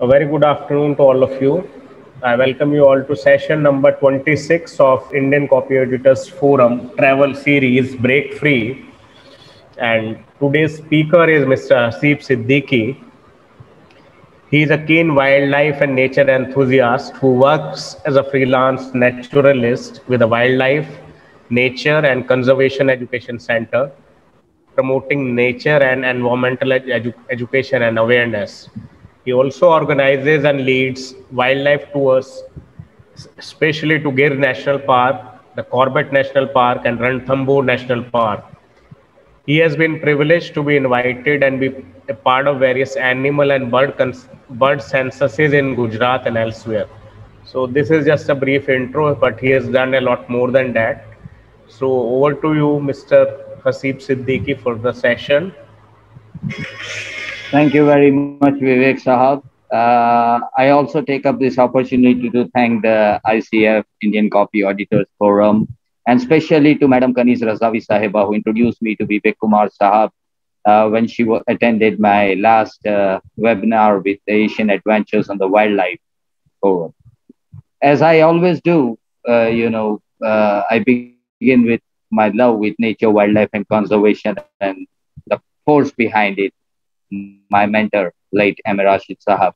A very good afternoon to all of you. I welcome you all to session number 26 of Indian Copy Editors Forum Travel Series Break Free. And today's speaker is Mr. Asif Siddiqui. He is a keen wildlife and nature enthusiast who works as a freelance naturalist with the Wildlife, Nature and Conservation Education Center, promoting nature and environmental education and awareness. He also organizes and leads wildlife tours, especially to Gir National Park, the Corbett National Park, and Ranthambore National Park. He has been privileged to be invited and be a part of various animal and bird censuses in Gujarat and elsewhere. So this is just a brief intro, but he has done a lot more than that. So over to you, Mr. Hasib Siddiqui, for the session. Thank you very much, Vivek Sahab. I also take up this opportunity to thank the ICF Indian Copy Auditors Forum and especially to Madam Kanis Razavi Sahiba who introduced me to Vivek Kumar Sahab when she attended my last webinar with the Asian Adventures on the Wildlife Forum. As I always do, I begin with my love with nature, wildlife, and conservation and the force behind it, my mentor, late Amir Rashid Sahab.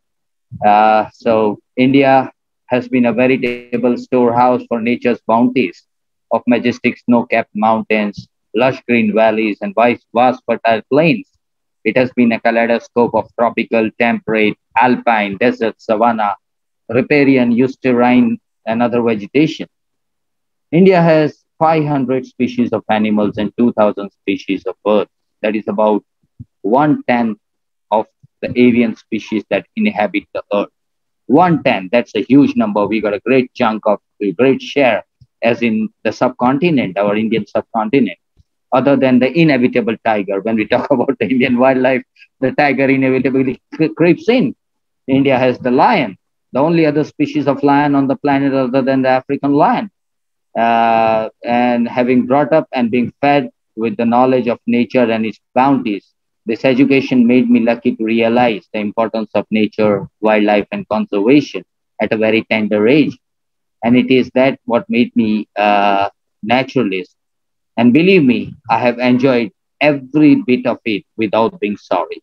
So India has been a veritable storehouse for nature's bounties of majestic snow-capped mountains, lush green valleys, and vast fertile plains. It has been a kaleidoscope of tropical, temperate, alpine, desert, savanna, riparian, eusterine, and other vegetation. India has 500 species of animals and 2,000 species of birds. That is about one-tenth of the avian species that inhabit the earth. One-tenth, that's a huge number. We got a great chunk of a great share, as in the subcontinent, our Indian subcontinent. Other than the inevitable tiger, when we talk about the Indian wildlife, the tiger inevitably creeps in. India has the lion, the only other species of lion on the planet other than the African lion. And having brought up and being fed with the knowledge of nature and its bounties, this education made me lucky to realize the importance of nature, wildlife, and conservation at a very tender age. And it is that what made me a naturalist. And believe me, I have enjoyed every bit of it without being sorry.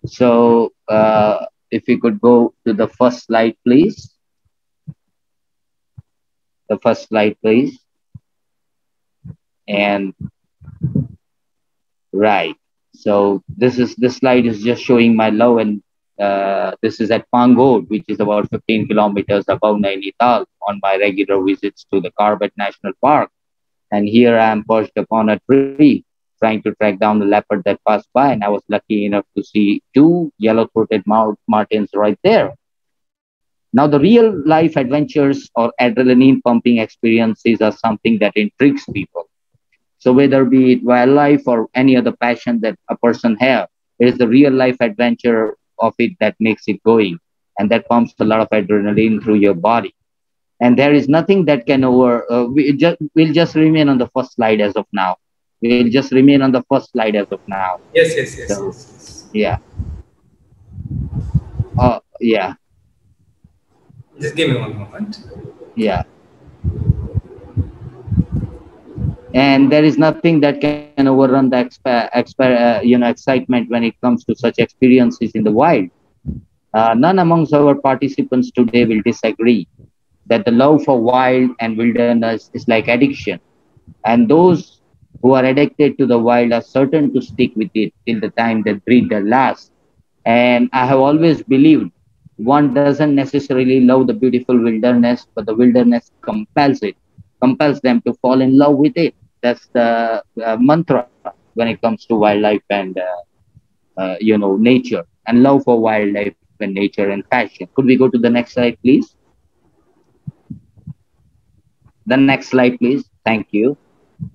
So, if we could go to the first slide, please. The first slide, please. And right. So this slide is just showing my love, and this is at Pangod, which is about 15 kilometers above Nainital, on my regular visits to the Corbett National Park. And here I am perched upon a tree, trying to track down the leopard that passed by, and I was lucky enough to see two yellow-throated martins right there. Now, the real life adventures or adrenaline pumping experiences are something that intrigues people. So whether be it wildlife or any other passion that a person has, it is the real life adventure of it that makes it going, and that pumps a lot of adrenaline through your body. And there is nothing that can we'll just remain on the first slide as of now. We'll just remain on the first slide as of now. So, yeah. Yeah. Just give me one moment. Yeah. And there is nothing that can overrun the excitement when it comes to such experiences in the wild. None amongst our participants today will disagree that the love for wild and wilderness is like addiction. And those who are addicted to the wild are certain to stick with it till the time they breathe their last. And I have always believed one doesn't necessarily love the beautiful wilderness, but the wilderness compels them to fall in love with it. That's the mantra when it comes to wildlife and nature, and love for wildlife and nature and passion. Could we go to the next slide, please? The next slide, please. Thank you.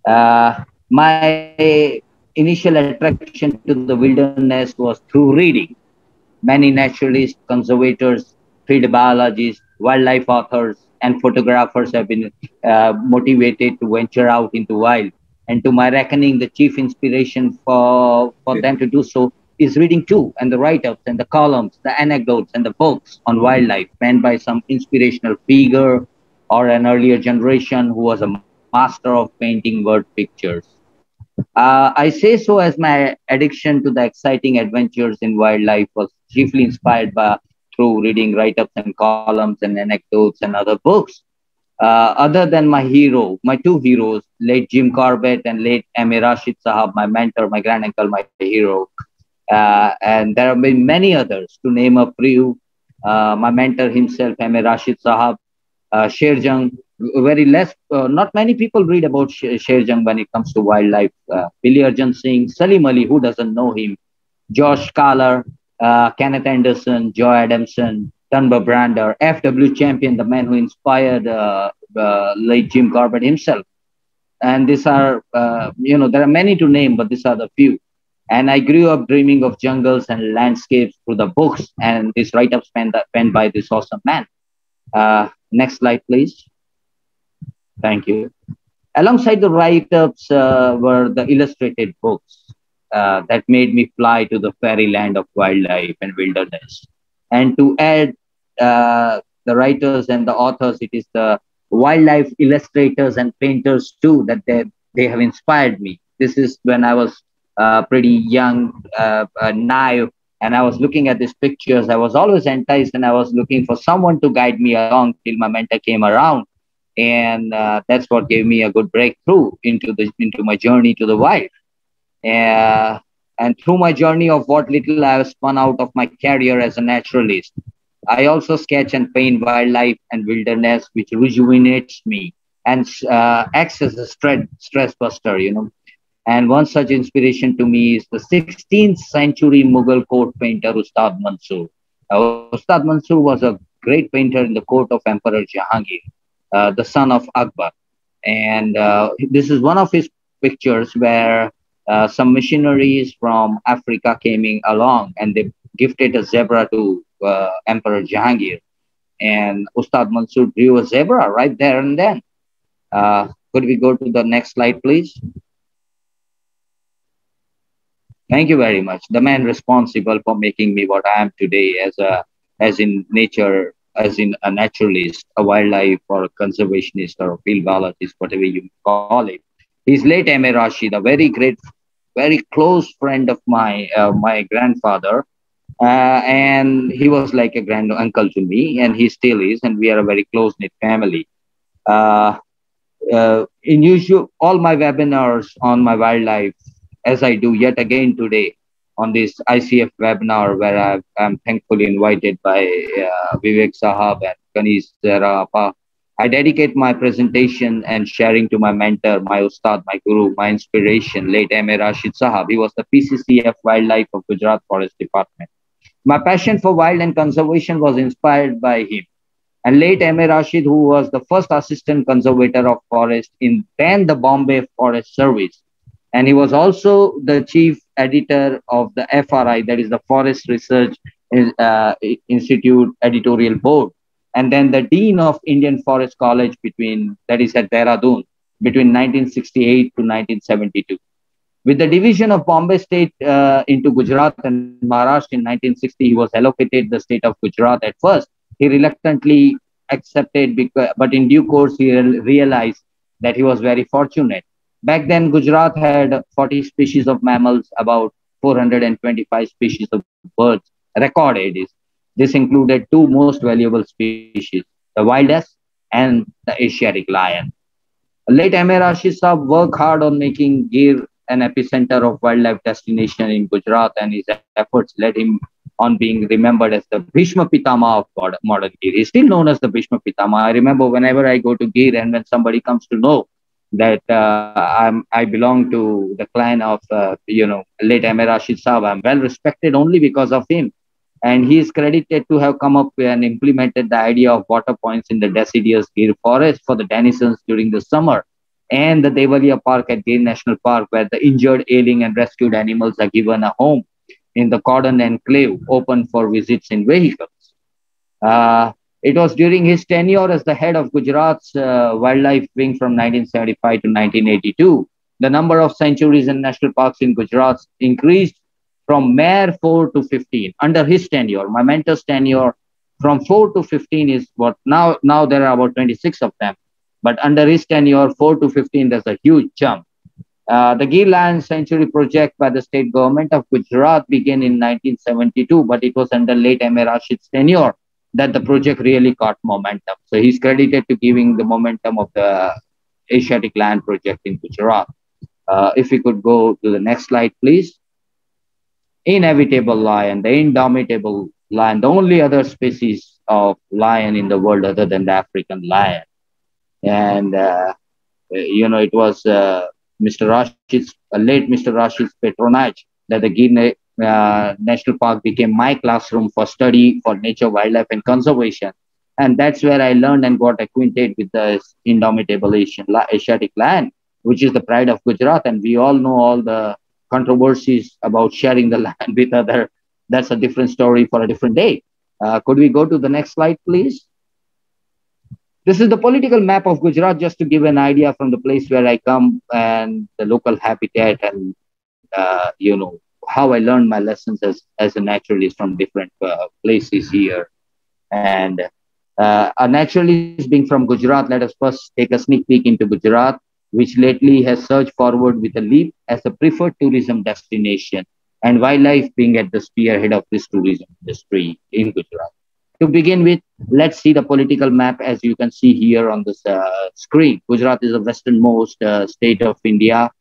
My initial attraction to the wilderness was through reading. Many naturalists, conservators, field biologists, wildlife authors, and photographers have been motivated to venture out into wild. And to my reckoning, the chief inspiration for them to do so is reading too, and the write-ups and the columns, the anecdotes and the books on wildlife penned by some inspirational figure or an earlier generation who was a master of painting word pictures. I say so as my addiction to the exciting adventures in wildlife was chiefly inspired by through reading write-ups and columns and anecdotes and other books. Other than my hero, my two heroes, late Jim Corbett and late M.A. Rashid Sahab, my mentor, my granduncle, my hero, and there have been many others to name a few. My mentor himself, M.A. Rashid Sahab, Sherjang, very less, not many people read about Sherjang when it comes to wildlife. Billy Arjan Singh, Salim Ali, who doesn't know him, Josh Kahler, Kenneth Anderson, Joe Adamson, Dunbar Brander, F.W. Champion, the man who inspired late Jim Corbett himself. And these are, there are many to name, but these are the few. And I grew up dreaming of jungles and landscapes through the books and these write-ups penned by this awesome man. Next slide, please. Thank you. Alongside the write-ups were the illustrated books that made me fly to the fairyland of wildlife and wilderness. And to add the writers and the authors, it is the wildlife illustrators and painters too that they have inspired me. This is when I was pretty young, naive, and I was looking at these pictures. I was always enticed, and I was looking for someone to guide me along till my mentor came around, and that's what gave me a good breakthrough into my journey to the wild. And through my journey of what little I have spun out of my career as a naturalist, I also sketch and paint wildlife and wilderness, which rejuvenates me and acts as a stress buster, And one such inspiration to me is the 16th century Mughal court painter Ustad Mansur. Ustad Mansur was a great painter in the court of Emperor Jahangir, the son of Akbar. And this is one of his pictures where some missionaries from Africa came along and they gifted a zebra to Emperor Jahangir. And Ustad Mansur drew a zebra right there and then. Could we go to the next slide, please? Thank you very much. The man responsible for making me what I am today as in nature, as in a naturalist, a wildlife or a conservationist or a field biologist, whatever you call it. He's late M.A. Rashid, a very great, very close friend of my grandfather. And he was like a grand uncle to me, and he still is, and we are a very close-knit family. In usual, all my webinars on my wildlife, as I do yet again today on this ICF webinar, where I'm thankfully invited by Vivek Sahab and Kanis Zerapa. I dedicate my presentation and sharing to my mentor, my Ustad, my Guru, my inspiration, late M.A. Rashid Sahab. He was the PCCF Wildlife of Gujarat Forest Department. My passion for wild and conservation was inspired by him. And late M.A. Rashid, who was the first assistant conservator of forest in then the Bombay Forest Service. And he was also the chief editor of the FRI, that is the Forest Research Institute editorial board. And then the dean of Indian Forest College that is at Dehradun, between 1968 to 1972. With the division of Bombay state into Gujarat and Maharashtra in 1960, he was allocated the state of Gujarat at first. He reluctantly accepted, but in due course, he realized that he was very fortunate. Back then, Gujarat had 40 species of mammals, about 425 species of birds recorded. This included two most valuable species, the wild ass and the Asiatic lion. Late M.A. Rashid Saab worked hard on making Gir an epicenter of wildlife destination in Gujarat, and his efforts led him on being remembered as the Bhishma Pitama of modern Gir. He's still known as the Bhishma Pitama. I remember whenever I go to Gir and when somebody comes to know that I belong to the clan of, late M.A. Rashid Saab, I'm well respected only because of him. And he is credited to have come up with and implemented the idea of water points in the deciduous Gir forest for the denizens during the summer, and the Devalia Park at Gir National Park, where the injured, ailing, and rescued animals are given a home in the cordon enclave, open for visits in vehicles. It was during his tenure as the head of Gujarat's wildlife wing from 1975 to 1982. The number of sanctuaries and national parks in Gujarat increased from Mayor 4 to 15 under his tenure. My mentor's tenure from 4 to 15 is what now there are about 26 of them. But under his tenure, 4 to 15, there's a huge jump. The Gir Lion Sanctuary project by the state government of Gujarat began in 1972, but it was under late M.A. Rashid's tenure that the project really caught momentum. So he's credited to giving the momentum of the Asiatic Lion project in Gujarat. If we could go to the next slide, please. Inevitable lion, the indomitable lion, the only other species of lion in the world other than the African lion. And, it was late Mr. Rashid's patronage that the Gir National Park became my classroom for study for nature, wildlife, and conservation. And that's where I learned and got acquainted with the indomitable Asiatic lion, which is the pride of Gujarat. And we all know all the controversies about sharing the land with other. That's a different story for a different day. Could we go to the next slide, please? This is the political map of Gujarat, just to give an idea from the place where I come and the local habitat and, how I learned my lessons as a naturalist from different places here. And a naturalist being from Gujarat, let us first take a sneak peek into Gujarat, which lately has surged forward with a leap as a preferred tourism destination, and wildlife being at the spearhead of this tourism industry in Gujarat. To begin with, let's see the political map as you can see here on this screen. Gujarat is the westernmost state of India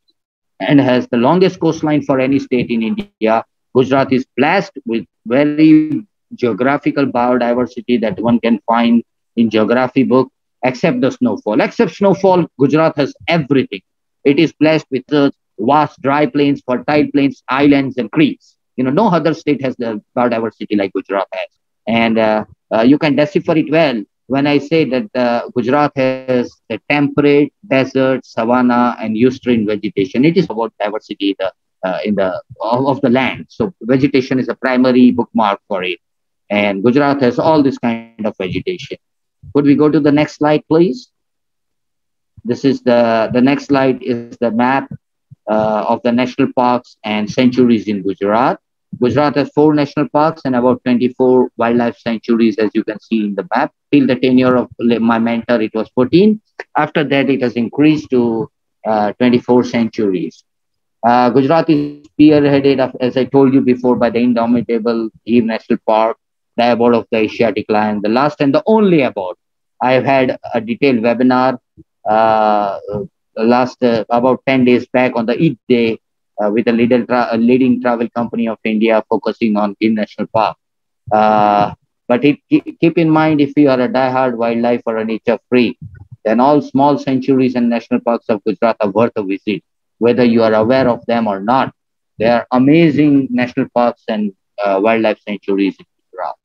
and has the longest coastline for any state in India. Gujarat is blessed with very geographical biodiversity that one can find in geography book, except the snowfall. Except snowfall, Gujarat has everything. It is blessed with vast dry plains, fertile plains, islands, and creeks. No other state has the biodiversity like Gujarat has. And you can decipher it well when I say that Gujarat has the temperate, desert, savanna, and eustrine vegetation. It is about diversity of the land. So vegetation is a primary bookmark for it. And Gujarat has all this kind of vegetation. Could we go to the next slide, please? This is the next slide is the map of the national parks and sanctuaries in Gujarat. Gujarat has 4 national parks and about 24 wildlife sanctuaries, as you can see in the map. Till the tenure of my mentor, it was 14. After that, it has increased to 24 sanctuaries. Gujarat is spearheaded, as I told you before, by the indomitable Gir National Park, the abode of the Asiatic lion, the last and the only abode. I have had a detailed webinar about 10 days back on the Eid Day with a leading travel company of India focusing on Gir National Park. But keep in mind, if you are a diehard wildlife or a nature freak, then all small sanctuaries and national parks of Gujarat are worth a visit, whether you are aware of them or not. They are amazing national parks and wildlife sanctuaries in Gujarat.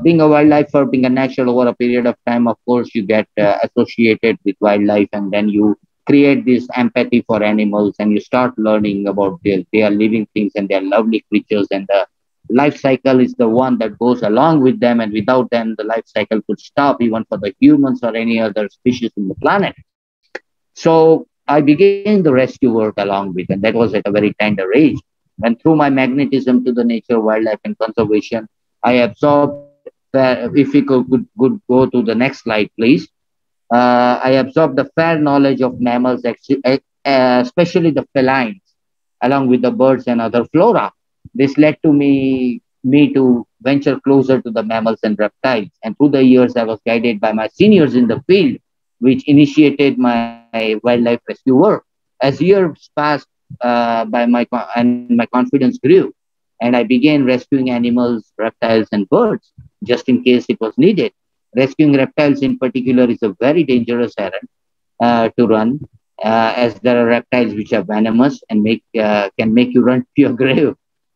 Being a wildlifer, being a natural over a period of time, of course, you get associated with wildlife, and then you create this empathy for animals and you start learning about they are living things and they are lovely creatures, and the life cycle is the one that goes along with them, and without them the life cycle could stop even for the humans or any other species in the planet. So I began the rescue work along with, and that was at a very tender age. And through my magnetism to the nature, wildlife, and conservation, I absorbed, if we could go to the next slide, please. I absorbed the fair knowledge of mammals, especially the felines, along with the birds and other flora. This led to me to venture closer to the mammals and reptiles. And through the years, I was guided by my seniors in the field, which initiated my wildlife rescue work. As years passed by, my confidence grew, and I began rescuing animals, reptiles, and birds, just in case it was needed. Rescuing reptiles in particular is a very dangerous errand to run, as there are reptiles which are venomous and can make you run to your grave.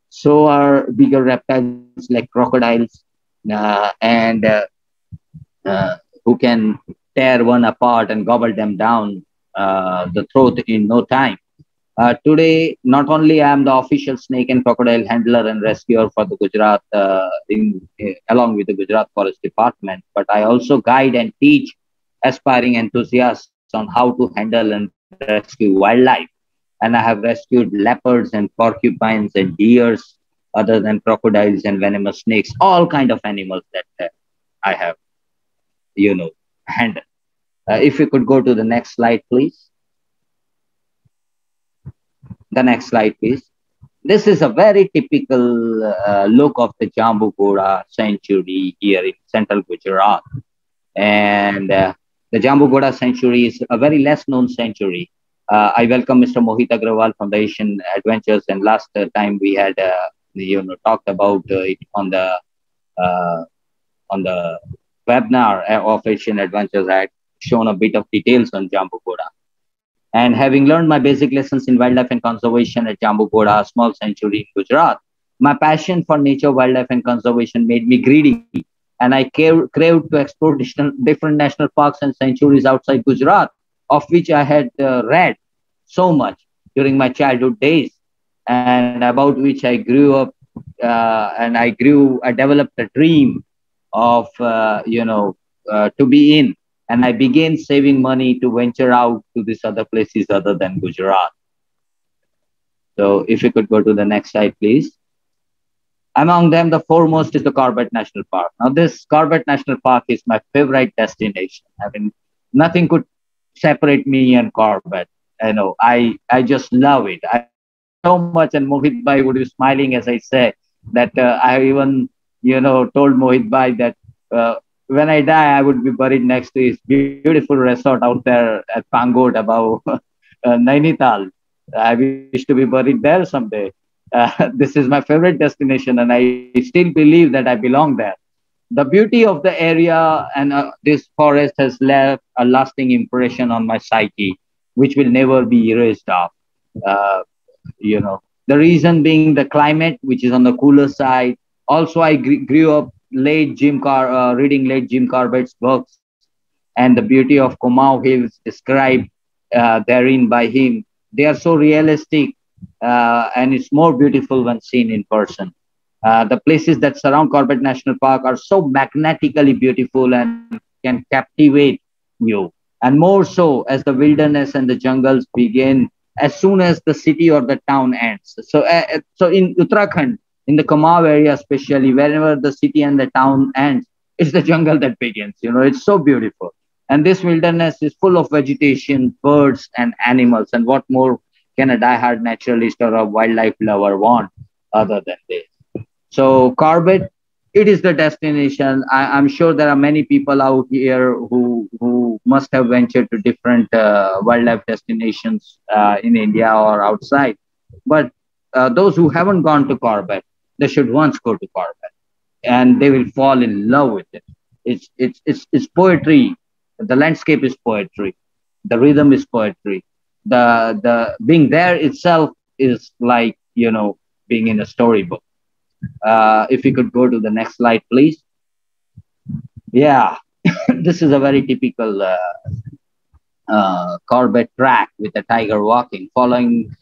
So are bigger reptiles like crocodiles, and who can tear one apart and gobble them down the throat in no time. Today, not only I am the official snake and crocodile handler and rescuer for the Gujarat, along with the Gujarat Forest Department, but I also guide and teach aspiring enthusiasts on how to handle and rescue wildlife. and I have rescued leopards and porcupines and deers, other than crocodiles and venomous snakes, all kind of animals that I have, handled. If you could go to the next slide, please. The next slide, please. This is a very typical look of the Jambugoda Sanctuary here in central Gujarat. And the Jambugoda Sanctuary is a very less known sanctuary. I welcome Mr. Mohit Agrawal from the Asian Adventures. And last time we had, talked about it on the webinar of Asian Adventures. I had shown a bit of details on Jambugoda. And having learned my basic lessons in wildlife and conservation at Jambugoda, a small sanctuary in Gujarat, my passion for nature, wildlife, and conservation made me greedy. And I craved to explore different national parks and sanctuaries outside Gujarat, of which I had read so much during my childhood days, and about which I grew up, and I developed a dream of, to be in. And I began saving money to venture out to these other places other than Gujarat. So if you could go to the next slide, please. Among them, the foremost is the Corbett National Park. Now, this Corbett National Park is my favorite destination. I mean, nothing could separate me and Corbett. I just love it. So much, and Mohit Bhai would be smiling as I say that I even, told Mohit Bhai that when I die, I would be buried next to his beautiful resort out there at Pangot above Nainital. I wish to be buried there someday. This is my favorite destination, and I still believe that I belong there. The beauty of the area and this forest has left a lasting impression on my psyche, which will never be erased off. The reason being the climate, which is on the cooler side. Also, I grew up reading late Jim Corbett's books, and the beauty of Kumaon Hills described therein by him. They are so realistic, and it's more beautiful when seen in person. The places that surround Corbett National Park are so magnetically beautiful and can captivate you. And more so as the wilderness and the jungles begin as soon as the city or the town ends. So in Uttarakhand, in the Kumaon area especially, wherever the city and the town ends, it's the jungle that begins. It's so beautiful. And this wilderness is full of vegetation, birds, and animals. And what more can a diehard naturalist or a wildlife lover want other than this? So Corbett, it is the destination. I'm sure there are many people out here who must have ventured to different wildlife destinations in India or outside. But those who haven't gone to Corbett, they should once go to Corbett, and they will fall in love with it. It's poetry. The landscape is poetry. The rhythm is poetry. The being there itself is like being in a storybook. If you could go to the next slide, please. Yeah, this is a very typical Corbett track with a tiger walking, following.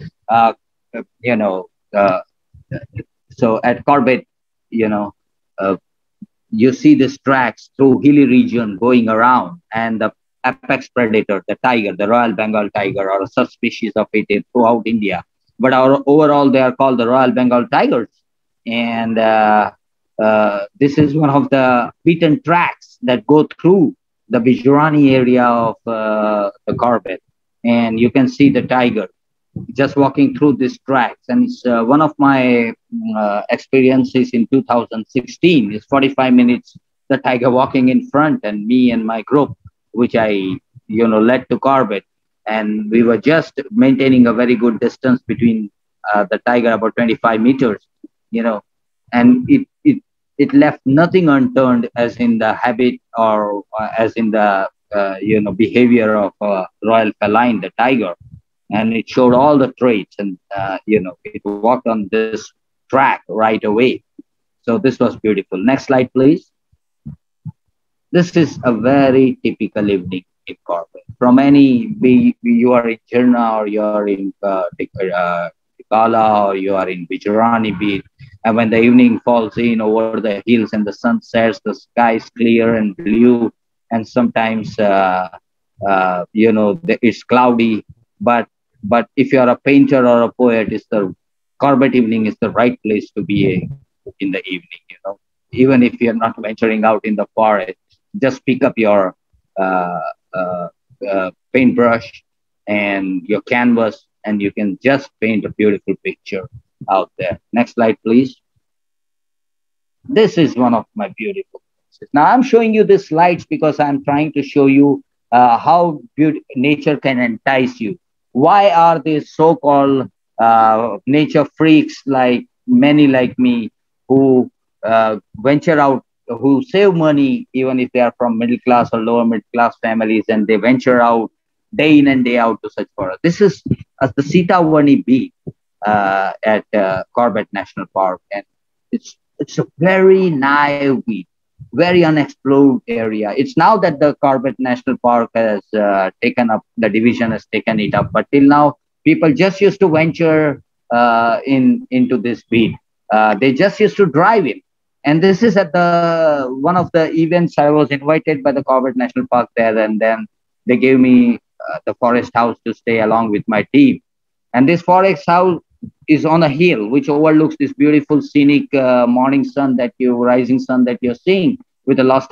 So at Corbett, you see these tracks through hilly region going around, and the apex predator, the tiger, the Royal Bengal tiger, or a subspecies of it throughout India. But overall, they are called the Royal Bengal tigers. And this is one of the beaten tracks that go through the Bijurani area of the Corbett. And you can see the tiger just walking through these tracks. And it's one of my experiences in 2016. It's 45 minutes, the tiger walking in front, and me and my group, which I, led to Corbett. And we were just maintaining a very good distance between the tiger, about 25 meters, and it left nothing unturned, as in the habit or as in the, behavior of royal feline, the tiger. And it showed all the traits, and, it walked on this track right away. So this was beautiful. Next slide, please. This is a very typical evening in Corbett. From you are in Jirna, or you are in Tikala, or you are in Bijurani Beach, and when the evening falls in over the hills and the sun sets, the sky is clear and blue, and sometimes, it's cloudy, but But if you are a painter or a poet, Corbett evening is the right place to be in the evening. Even if you're not venturing out in the forest, just pick up your uh, uh, paintbrush and your canvas, and you can just paint a beautiful picture out there. Next slide, please. This is one of my beautiful places. Now, I'm showing you these slides because I'm trying to show you how nature can entice you. Why are these so-called nature freaks, like many like me, who venture out, who save money, even if they are from middle class or lower middle class families, and they venture out day in and day out to such forest? This is the Sitawani Beach at Corbett National Park, and it's a very naive beach, very unexplored area. It's now that the Corbett National Park has taken up, the division has taken it up, but till now people just used to venture into this beach. They just used to drive in. And this is at one of the events. I was invited by the Corbett National Park there, and then they gave me the forest house to stay along with my team. And this forest house is on a hill which overlooks this beautiful scenic morning sun rising sun that you're seeing, with lots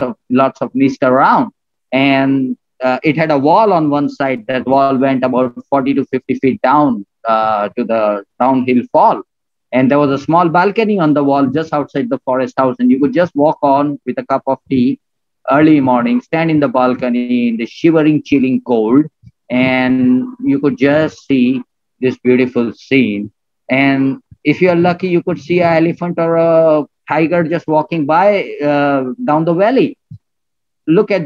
of mist around. And it had a wall on one side. That wall went about 40 to 50 feet down to the downhill fall. And there was a small balcony on the wall just outside the forest house. And you could just walk on with a cup of tea early morning, stand in the balcony in the shivering, chilling cold, and you could just see this beautiful scene. And if you're lucky, you could see an elephant or a tiger just walking by down the valley.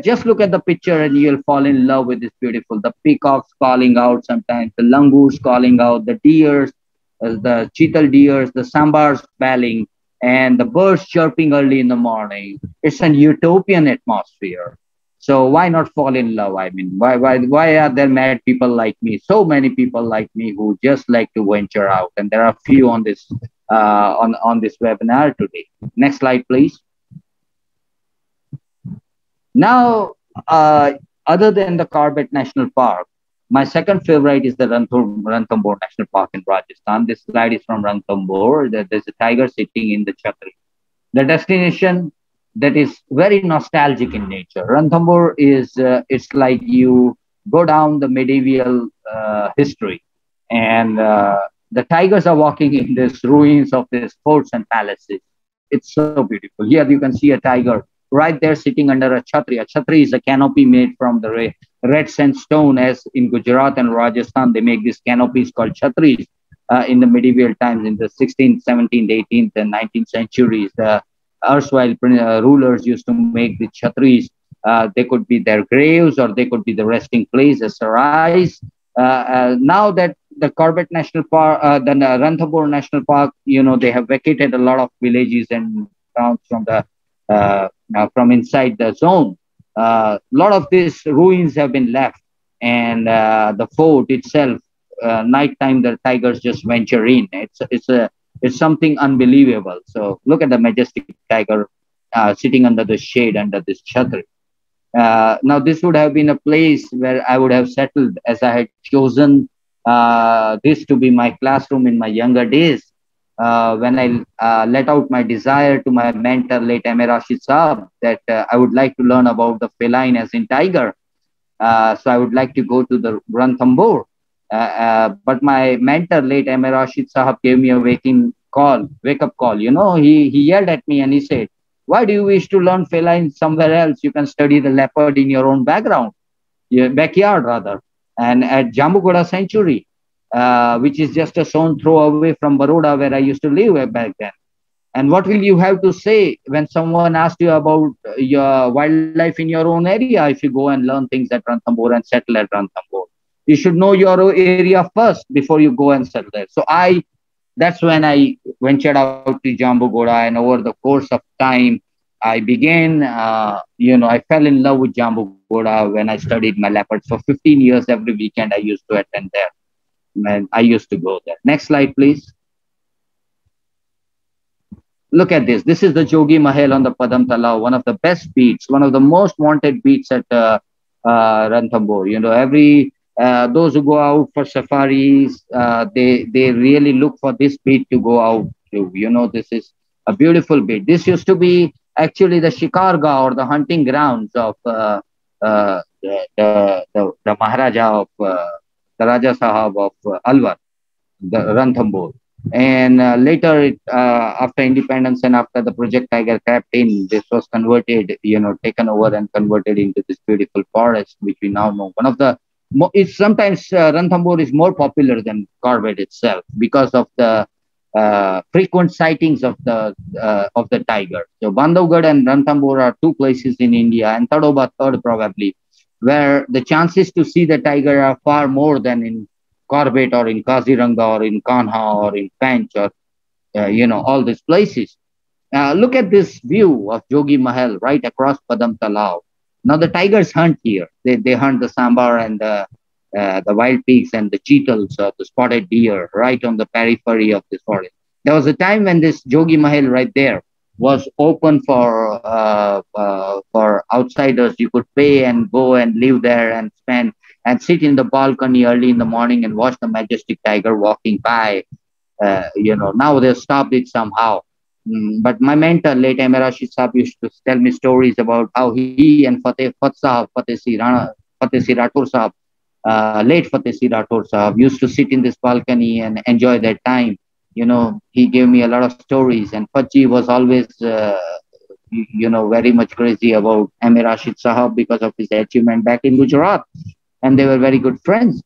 Just look at the picture and you'll fall in love with this beautiful. The peacocks calling out sometimes, the langurs calling out, the deers, the cheetal deers, the sambars bailing, and the birds chirping early in the morning. It's an utopian atmosphere. So why not fall in love? I mean, why are there mad people like me? So many people like me who just like to venture out, and there are a few on this on this webinar today. Next slide, please. Now, other than the Corbett National Park, my second favorite is the Ranthambore National Park in Rajasthan. This slide is from Ranthambore. There's a tiger sitting in the chhatri. The destination that is very nostalgic in nature. Ranthambore is, it's like you go down the medieval history, and the tigers are walking in these ruins of these forts and palaces. It's so beautiful. Here you can see a tiger right there sitting under a chhatri. A chhatri is a canopy made from the red sandstone, as in Gujarat and Rajasthan, they make these canopies called chhatris in the medieval times, in the 16th, 17th, 18th, and 19th centuries. The erstwhile rulers used to make the chhatris. They could be their graves, or they could be the resting place as sarais. Now that the Corbett National Park, the Ranthambore National Park, they have vacated a lot of villages and towns from inside the zone. A lot of these ruins have been left, and the fort itself, nighttime the tigers just venture in. It's something unbelievable. So look at the majestic tiger sitting under the shade under this chhatri. Now this would have been a place where I would have settled, as I had chosen this to be my classroom in my younger days. When I let out my desire to my mentor, late M.A. Rashid Saab, that I would like to learn about the feline as in tiger. So I would like to go to the Ranthambore. But my mentor, late M.A. Rashid Saab, gave me a wake-up call. He yelled at me and he said, "Why do you wish to learn feline somewhere else? You can study the leopard in your own backyard rather. And at Jambugoda Sanctuary, which is just a stone throw away from Baroda, where I used to live back then. And what will you have to say when someone asks you about your wildlife in your own area if you go and learn things at Ranthambore and settle at Ranthambore? You should know your area first before you go and settle there." So that's when I ventured out to Jambugoda, and over the course of time, I began, I fell in love with Jambugoda when I studied my leopards. For 15 years, every weekend I used to attend there. And I used to go there. Next slide, please. Look at this. This is the Jogi Mahal on the Padam Talao, one of the best beats, one of the most wanted beats at Ranthambore. Every Those who go out for safaris, they really look for this beat to go out to. You know, this is a beautiful beat. This used to be actually the Shikarga or the hunting grounds of the Maharaja of the Raja Sahab of Alwar, the Ranthambore. And later, after independence and after the Project Tiger crept in, this was converted, you know, taken over and converted into this beautiful forest, which we now know. One of the, it's sometimes Ranthambore is more popular than Corbett itself because of the frequent sightings of the tiger. So Bandhavgarh and Ranthambore are two places in India, and Tadoba third probably, where the chances to see the tiger are far more than in Corbett or in Kaziranga or in Kanha or in Panch or you know, all these places. Look at this view of Jogi Mahal right across Padam Talao. Now the tigers hunt here. They hunt the sambar and the wild pigs and the cheetahs or the spotted deer right on the periphery of this forest. There was a time when this Jogi Mahal right there was open for outsiders. You could pay and go and live there and spend and sit in the balcony early in the morning and watch the majestic tiger walking by. You know, now they've stopped it somehow. But my mentor, late M. Rashid Saab, used to tell me stories about how he and Fateh Rathore Saab, late Fateh Singh Rathore Saab, used to sit in this balcony and enjoy their time. You know, he gave me a lot of stories, and Fatji was always, you know, very much crazy about M. Rashid Sahab because of his achievement back in Gujarat, and they were very good friends.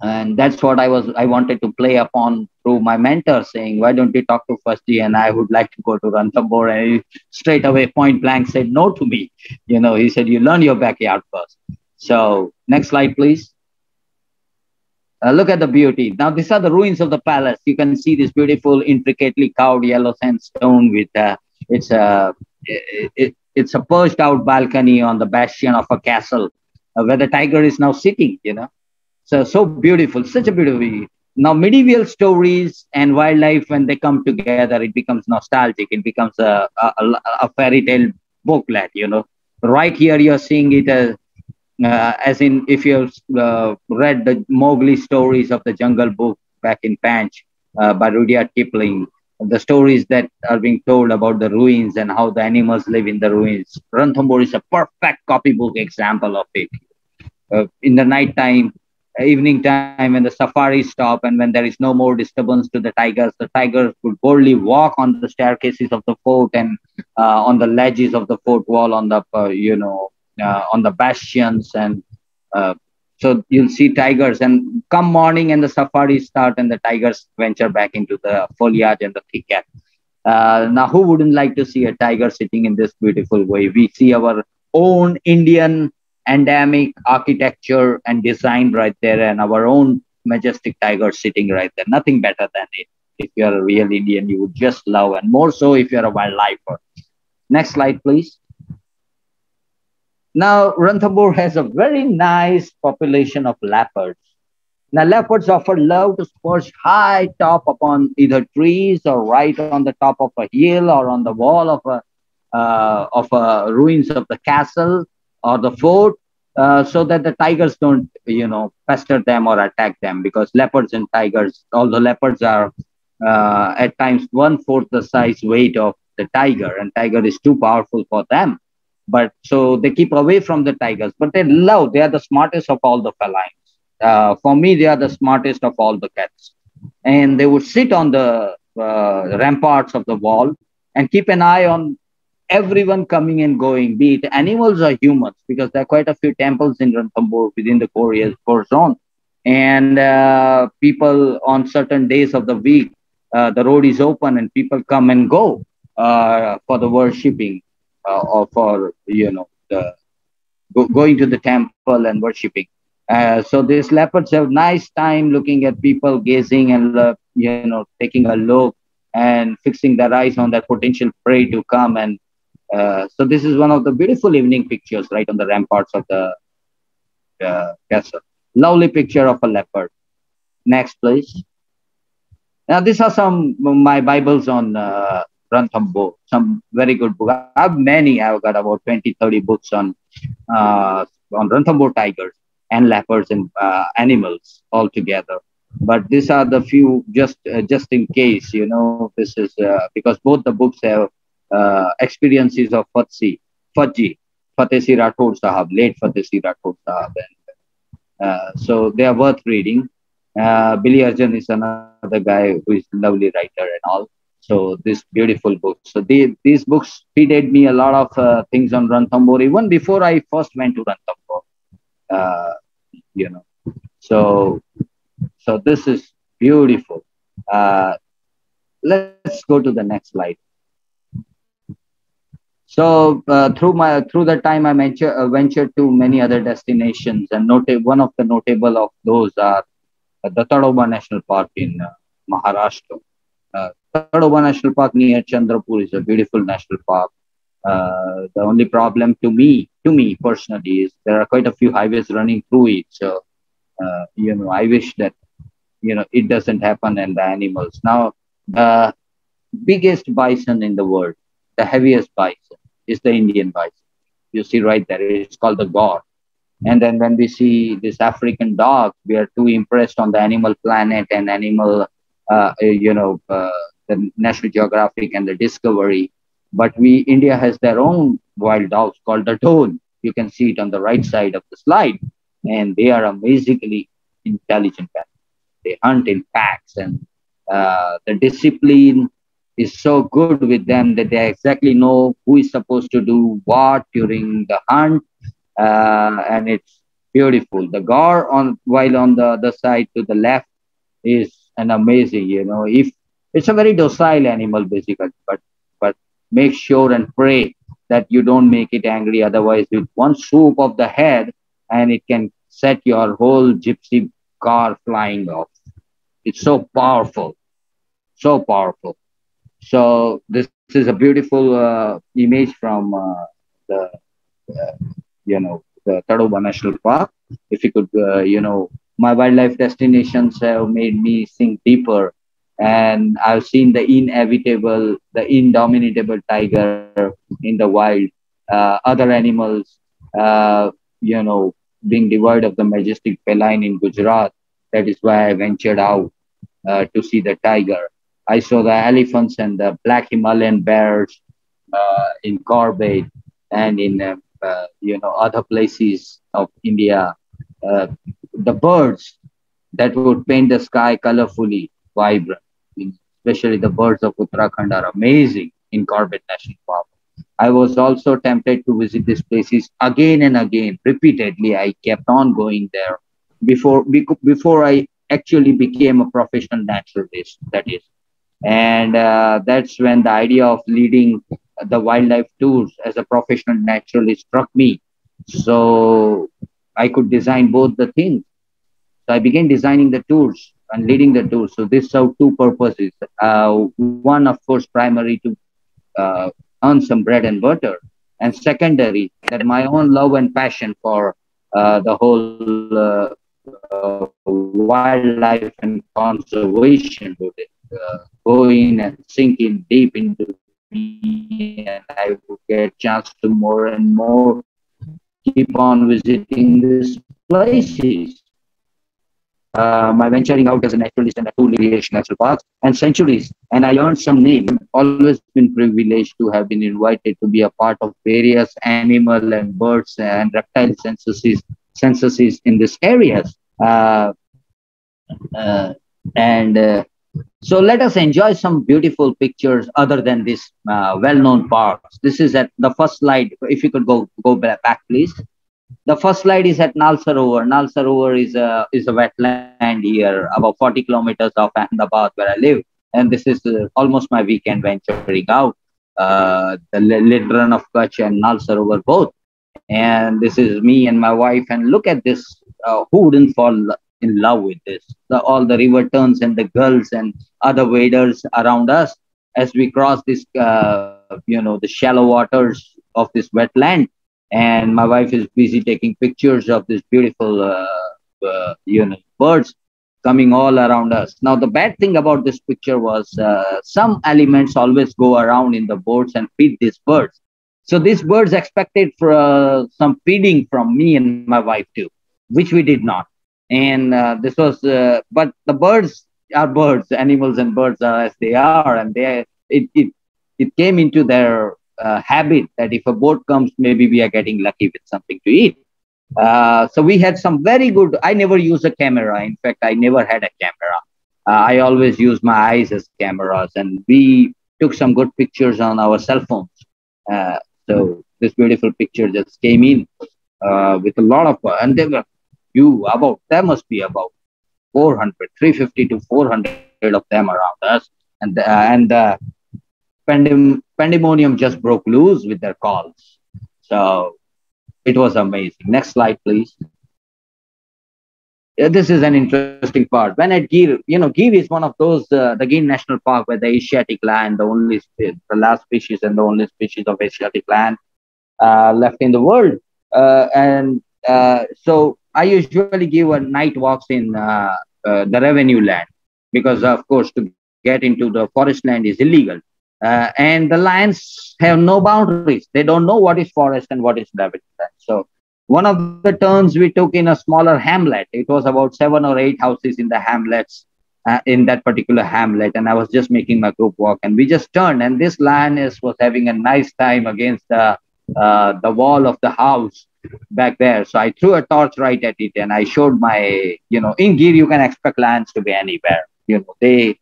And that's what I wanted to play upon through my mentor, saying, why don't you talk to Fatji? And I would like to go to Ranthambore. And he straight away, point blank, said no to me. You know, he said, you learn your backyard first. So next slide, please. Look at the beauty. Now, these are the ruins of the palace. You can see this beautiful, intricately carved yellow sandstone with it's a perched out balcony on the bastion of a castle where the tiger is now sitting, you know. So beautiful, such a beautiful. Now, medieval stories and wildlife, when they come together, it becomes nostalgic. It becomes a fairy tale booklet, you know. Right here, you're seeing it as in if you've read the Mowgli stories of the Jungle Book back in Panch by Rudyard Kipling, the stories that are being told about the ruins and how the animals live in the ruins. Ranthambore is a perfect copybook example of it. In the night time, evening time, when the safaris stop and when there is no more disturbance to the tigers would boldly walk on the staircases of the fort and on the ledges of the fort wall, on the on the bastions, and so you'll see tigers. And come morning and the safaris start and the tigers venture back into the foliage and the thicket. Now, who wouldn't like to see a tiger sitting in this beautiful way? We see our own Indian endemic architecture and design right there, and our own majestic tiger sitting right there. Nothing better than it. If you're a real Indian, you would just love, and more so if you're a wildlifer. Next slide, please. Now, Ranthambore has a very nice population of leopards. Now, leopards offer love to perch high top upon either trees or right on the top of a hill or on the wall of a ruins of the castle or the fort, so that the tigers don't, you know, pester them or attack them, because leopards and tigers, although leopards are at times 1/4 the size weight of the tiger, and tiger is too powerful for them. But so they keep away from the tigers, but they are the smartest of all the felines. For me, they are the smartest of all the cats. And they would sit on the ramparts of the wall and keep an eye on everyone coming and going, be it animals or humans, because there are quite a few temples in Ranthambore within the core zone. And people on certain days of the week, the road is open and people come and go for the worshipping or for, you know, going to the temple and worshipping. So these leopards have nice time looking at people, gazing and, you know, taking a look and fixing their eyes on their potential prey to come. And so this is one of the beautiful evening pictures right on the ramparts of the castle. Lovely picture of a leopard. Next, please. Now, these are some of my Bibles on Ranthambore, some very good books. I have many. I've got about 20, 30 books on Ranthambore tigers. and leopards and animals altogether. But these are the few, just in case, you know, this is because both the books have experiences of Fateh Singh Rathod Sahab, late Fateh Singh Rathod Sahab. And, so they are worth reading. Billy Arjun is another guy who is a lovely writer and all. So this beautiful book. So these books feeded me a lot of things on Ranthambore even before I first went to Ranthambore. You know, so this is beautiful. Let's go to the next slide. So through the time I ventured to many other destinations, and one of the notable of those are the Tadoba National Park in Maharashtra. Tadoba National Park near Chandrapur is a beautiful national park. The only problem to me personally is there are quite a few highways running through it. So you know, I wish that, you know, it doesn't happen and the animals. Now, the biggest bison in the world, the heaviest bison, is the Indian bison. You see right there, it's called the Gaur. And then when we see this African dog, we are too impressed on the Animal Planet and Animal, the National Geographic and the Discovery. But India has their own wild dogs called the Dhole. You can see it on the right side of the slide. And they are amazingly intelligent animals. They hunt in packs, and the discipline is so good with them that they exactly know who is supposed to do what during the hunt. And it's beautiful. The Gaur, while on the other side to the left, is an amazing, you know, if it's a very docile animal basically, but make sure and pray that you don't make it angry. Otherwise, with one swoop of the head, and it can set your whole gypsy car flying off. It's so powerful, so powerful. So this is a beautiful image from the Tadoba National Park. If you could, my wildlife destinations have made me think deeper, and I've seen the indomitable tiger in the wild, other animals, being devoid of the majestic feline in Gujarat. That is why I ventured out to see the tiger. I saw the elephants and the black Himalayan bears in Corbett and in other places of India. The birds that would paint the sky colorfully, vibrant, especially the birds of Uttarakhand are amazing in Corbett National Park. I was also tempted to visit these places again and again, repeatedly. I kept on going there before I actually became a professional naturalist, that is. And that's when the idea of leading the wildlife tours as a professional naturalist struck me. So I could design both the things. So I began designing the tours and leading the tours. So this served two purposes. One, of course, primary to earn some bread and butter. And secondary, that my own love and passion for the whole wildlife and conservation would go in and sink in deep into me, and I would get chance to more and more keep on visiting these places. My venturing out as a naturalist and a tour recreation national parks and sanctuaries, and I earned some name. Always been privileged to have been invited to be a part of various animal and birds and reptile censuses in these areas. So let us enjoy some beautiful pictures other than these well-known parks. This is at the first slide. If you could go back, please. The first slide is at Nal Sarovar. Nal Sarovar is a wetland here, about 40 kilometers off Ahmedabad, where I live. And this is almost my weekend venturing out. The Lid Run of Kutch and Nal Sarovar both. And this is me and my wife. And look at this. Who wouldn't fall in love with this? All the river turns and the gulls and other waders around us as we cross this, the shallow waters of this wetland. And my wife is busy taking pictures of this beautiful, birds coming all around us. Now, the bad thing about this picture was some elements always go around in the boats and feed these birds. So these birds expected for some feeding from me and my wife too. which we did not. And this was, but the birds are birds, animals and birds are as they are, and it came into their habit that if a boat comes, maybe we are getting lucky with something to eat. So we had some very good. I never used a camera. In fact, I never had a camera. I always use my eyes as cameras, and we took some good pictures on our cell phones. So this beautiful picture just came in with a lot of, and there must be about 400, 350 to 400 of them around us, and pandemonium just broke loose with their calls. So it was amazing. Next slide, please. This is an interesting part. When at Gir, Gir is one of those, the Gir National Park, where the Asiatic lion, the last species and the only species of Asiatic lion left in the world. So I usually give a night walks in the revenue land, because, of course, to get into the forest land is illegal. And the lions have no boundaries. They don't know what is forest and what is revenue land. So one of the turns we took in a smaller hamlet. It was about 7 or 8 houses in the hamlets, in that particular hamlet. And I was just making my group walk, and we just turned, and this lioness was having a nice time against the wall of the house back there. So I threw a torch right at it, and I showed my, in Gir, you can expect lions to be anywhere. The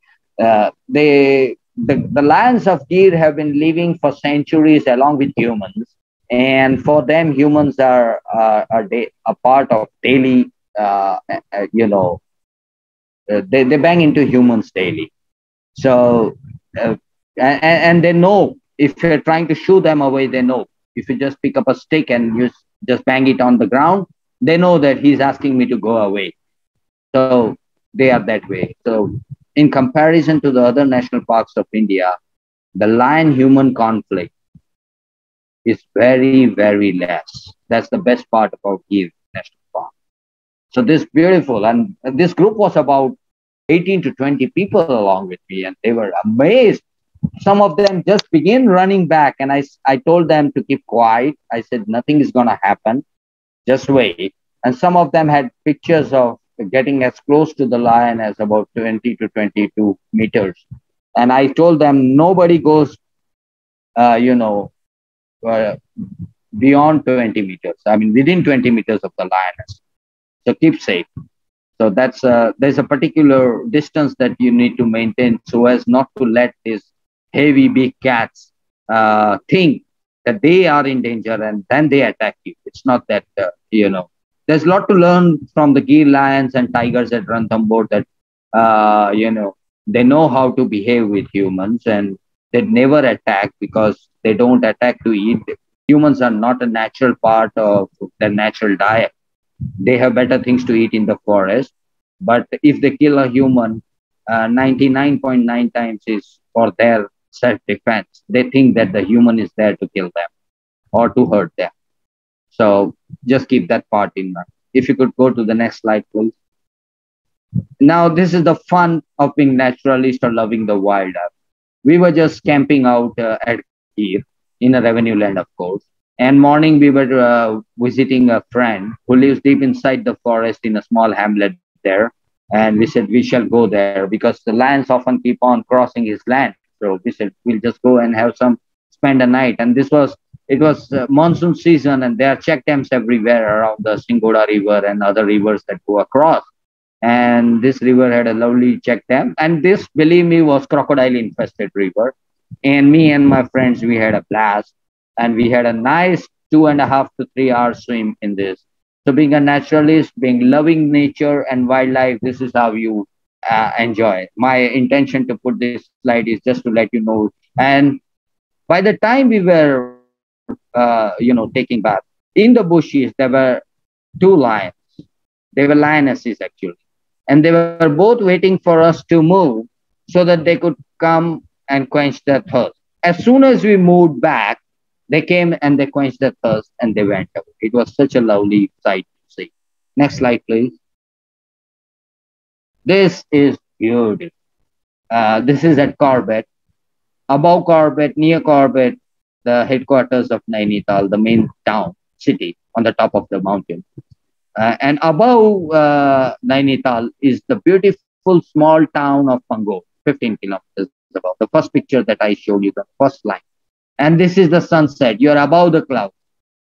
lions of Gir have been living for centuries along with humans. And for them, humans are a part of daily, they bang into humans daily. So, and they know if you're trying to shoo them away, they know. If you just pick up a stick and you just bang it on the ground, they know that he's asking me to go away. So they are that way. So in comparison to the other national parks of India, the lion-human conflict is very, very less. That's the best part about Gir National Park. So this beautiful, and this group was about 18 to 20 people along with me, and they were amazed. Some of them just began running back, and I told them to keep quiet. I said, nothing is going to happen. Just wait. And some of them had pictures of getting as close to the lion as about 20 to 22 meters. And I told them, nobody goes, beyond 20 meters. I mean, within 20 meters of the lioness. So keep safe. So there's a particular distance that you need to maintain so as not to let these heavy big cats think that they are in danger and then they attack you. It's not that, There's a lot to learn from the Gir lions and tigers at Ranthambore that, they know how to behave with humans, and they never attack because they don't attack to eat. Humans are not a natural part of their natural diet. They have better things to eat in the forest. But if they kill a human, 99.9 times is for their self-defense. They think that the human is there to kill them or to hurt them. So just keep that part in mind. If you could go to the next slide, please. Now, this is the fun of being naturalist or loving the wild. We were just camping out at Gir in a revenue land, of course. And morning, we were visiting a friend who lives deep inside the forest in a small hamlet there. And we said, we shall go there because the lions often keep on crossing his land. So we said, we'll just go and spend a night. And it was monsoon season, and there are check dams everywhere around the Singhoda River and other rivers that go across. And this river had a lovely check dam. And this, believe me, was crocodile-infested river. And me and my friends, we had a blast. And we had a nice 2.5 to 3 hour swim in this. So being a naturalist, being loving nature and wildlife, this is how you enjoy. My intention to put this slide is just to let you know. And by the time we were, taking bath, in the bushes, there were 2 lions. They were lionesses, actually. And they were both waiting for us to move so that they could come and quench their thirst. As soon as we moved back, they came and they quenched their thirst and they went away. It was such a lovely sight to see. Next slide, please. This is beautiful. This is at Corbett. Above Corbett, near Corbett, the headquarters of Nainital, the main town, city on the top of the mountain. And above Nainital is the beautiful small town of Pango, 15 kilometers above. The first picture that I showed you, the first line. And this is the sunset. You're above the clouds.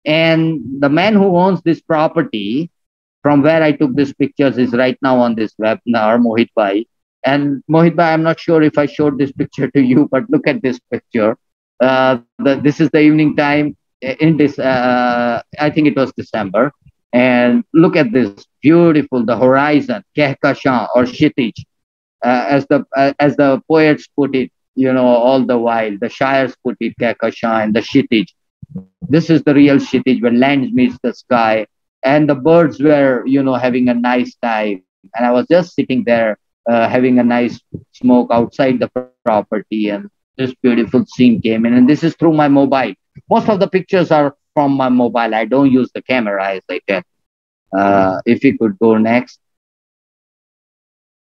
And the man who owns this property, from where I took these pictures, is right now on this webinar, Mohit Bhai. And Mohit Bhai, I'm not sure if I showed this picture to you, but look at this picture. This is the evening time in this, I think it was December. And look at this, beautiful, the horizon, Kehkashan or Shitij, as the poets put it, all the while, the shires put it, Kehkashan and the Shitij. This is the real Shitij, where land meets the sky, and the birds were, having a nice time. And I was just sitting there, having a nice smoke outside the property, and this beautiful scene came in. And this is through my mobile. Most of the pictures are from my mobile. I don't use the camera, as I said. If we could go next.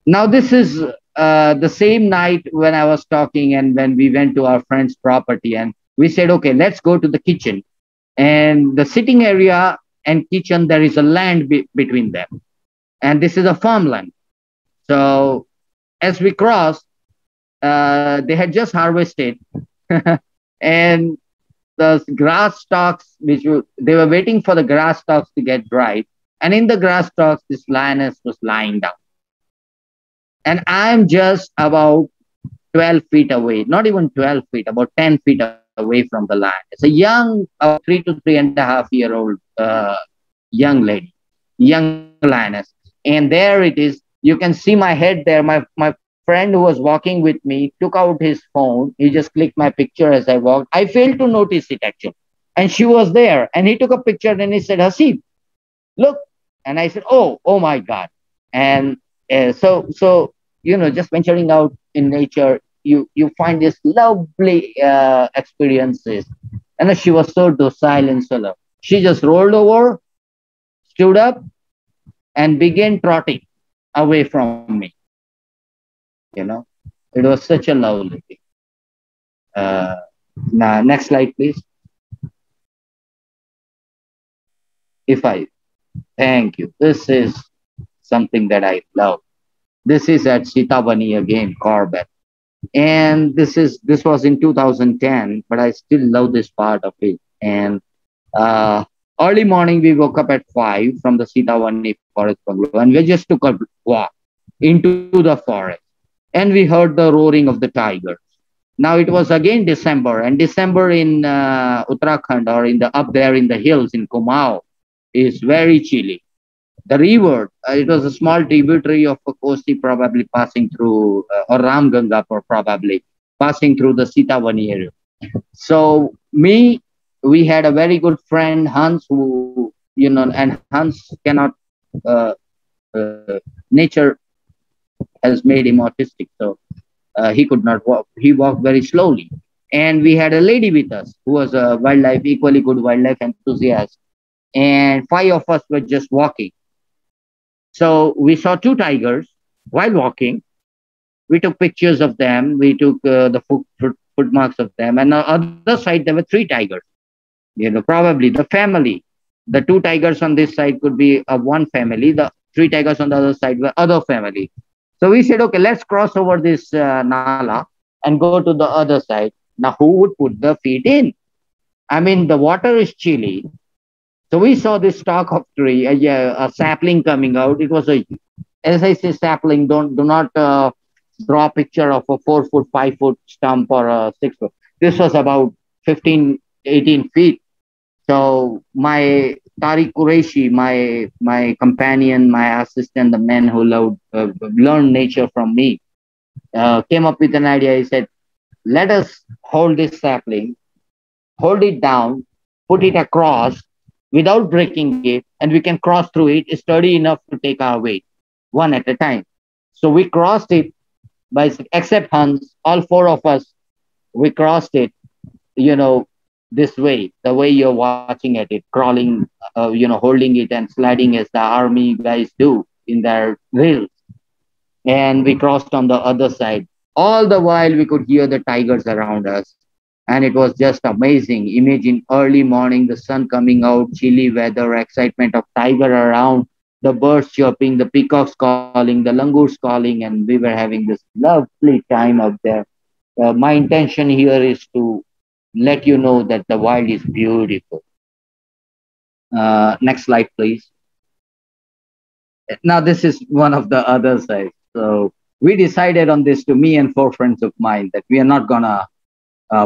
Now, this is the same night when I was talking and when we went to our friend's property, and we said, okay, let's go to the kitchen. And the sitting area and kitchen, there is a land between them. And this is a farmland. So as we crossed, they had just harvested and the grass stalks, they were waiting for the grass stalks to get dried. And in the grass stalks, this lioness was lying down. And I'm just about 12 feet away, not even 12 feet, about 10 feet away from the lion. It's a young, 3 to 3.5-year-old young lady, young lioness. And there it is. You can see my head there. My friend who was walking with me took out his phone. He just clicked my picture as I walked. I failed to notice it, actually. And she was there. And he took a picture and he said, Hasib, look. And I said, oh my God. And so just venturing out in nature, you find these lovely experiences. And she was so docile and so lovely. She just rolled over, stood up, and began trotting away from me. It was such a lovely thing. Now, next slide, please. Thank you. This is something that I love. This is at Sitavani again, Corbett. And this was in 2010, but I still love this part of it. And early morning, we woke up at 5 from the Sitavani forest bungalow, and we just took a walk into the forest. And we heard the roaring of the tigers. Now it was again December, and December in Uttarakhand, or up there in the hills in Kumaon, is very chilly. The river, it was a small tributary of Kosi, probably passing through, or Ramganga, probably passing through the Sitavani area. So we had a very good friend, Hans, who, and Hans cannot, nature has made him autistic. So he could not walk. He walked very slowly. And we had a lady with us who was a equally good wildlife enthusiast. And 5 of us were just walking. So we saw 2 tigers while walking. We took pictures of them. We took the footmarks of them. And on the other side, there were 3 tigers. Probably the family. The 2 tigers on this side could be of one family. The 3 tigers on the other side were other family. So we said, okay, let's cross over this Nala and go to the other side. Now, who would put the feet in? I mean, the water is chilly. So we saw this stalk of tree, a sapling coming out. It was as I say, sapling, do not draw a picture of a 4 foot, 5 foot stump or a 6 foot. This was about 15, 18 feet. So my Tariq Qureshi, my companion, my assistant, the man who learned nature from me, came up with an idea. He said, let us hold this sapling, hold it down, put it across without breaking it, and we can cross through it. It's sturdy enough to take our weight, one at a time. So we crossed it, except Hans, all 4 of us, we crossed it, this way, the way you're watching at it, crawling, holding it and sliding as the army guys do in their drills. And we crossed on the other side. All the while, we could hear the tigers around us. And it was just amazing. Imagine early morning, the sun coming out, chilly weather, excitement of tiger around. the birds chirping, the peacocks calling, the langurs calling, and we were having this lovely time out there. My intention here is to let you know that the wild is beautiful. Next slide, please. Now, this is one of the other sides. So we decided on this, to me and four friends of mine, that we are not gonna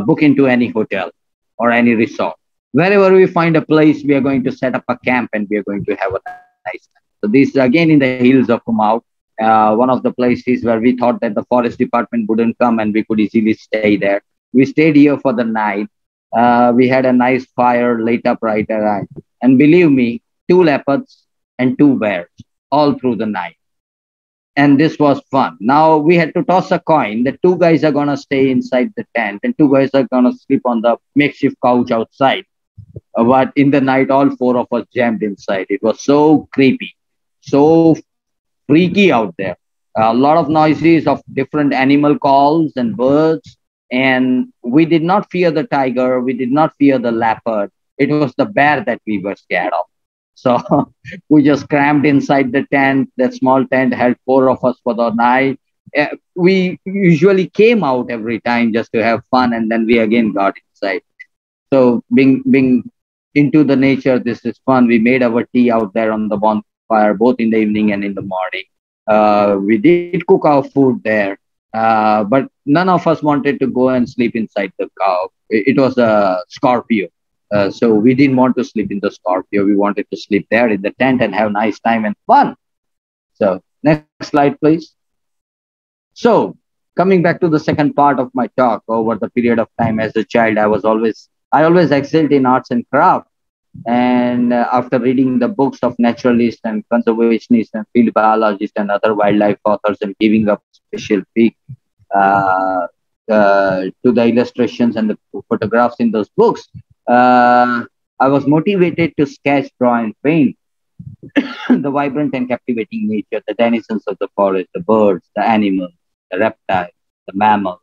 book into any hotel or any resort. Wherever we find a place, we are going to set up a camp and we are going to have a nice time. So this is again in the hills of Kumaon, one of the places where we thought that the forest department wouldn't come and we could easily stay there. We stayed here for the night. We had a nice fire lit up right around. And believe me, two leopards and two bears all through the night. And this was fun. Now we had to toss a coin. The two guys are gonna stay inside the tent, and two guys are gonna sleep on the makeshift couch outside. But in the night, all four of us jammed inside. It was so creepy, so freaky out there. A lot of noises of different animal calls and birds. And we did not fear the tiger. We did not fear the leopard. It was the bear that we were scared of. So we just crammed inside the tent. That small tent held four of us for the night. We usually came out every time just to have fun, and then we again got inside. So being into the nature, this is fun. We made our tea out there on the bonfire, both in the evening and in the morning. We did cook our food there, but none of us wanted to go and sleep inside the cow. It was a Scorpio. So we didn't want to sleep in the Scorpio. We wanted to sleep there in the tent and have nice time and fun. So next slide, please. So coming back to the second part of my talk, over the period of time as a child, I always excelled in arts and craft. And after reading the books of naturalists and conservationists and field biologists and other wildlife authors, and giving up special peak to the illustrations and the photographs in those books, I was motivated to sketch, draw, and paint the vibrant and captivating nature, the denizens of the forest, the birds, the animals, the reptiles, the mammals,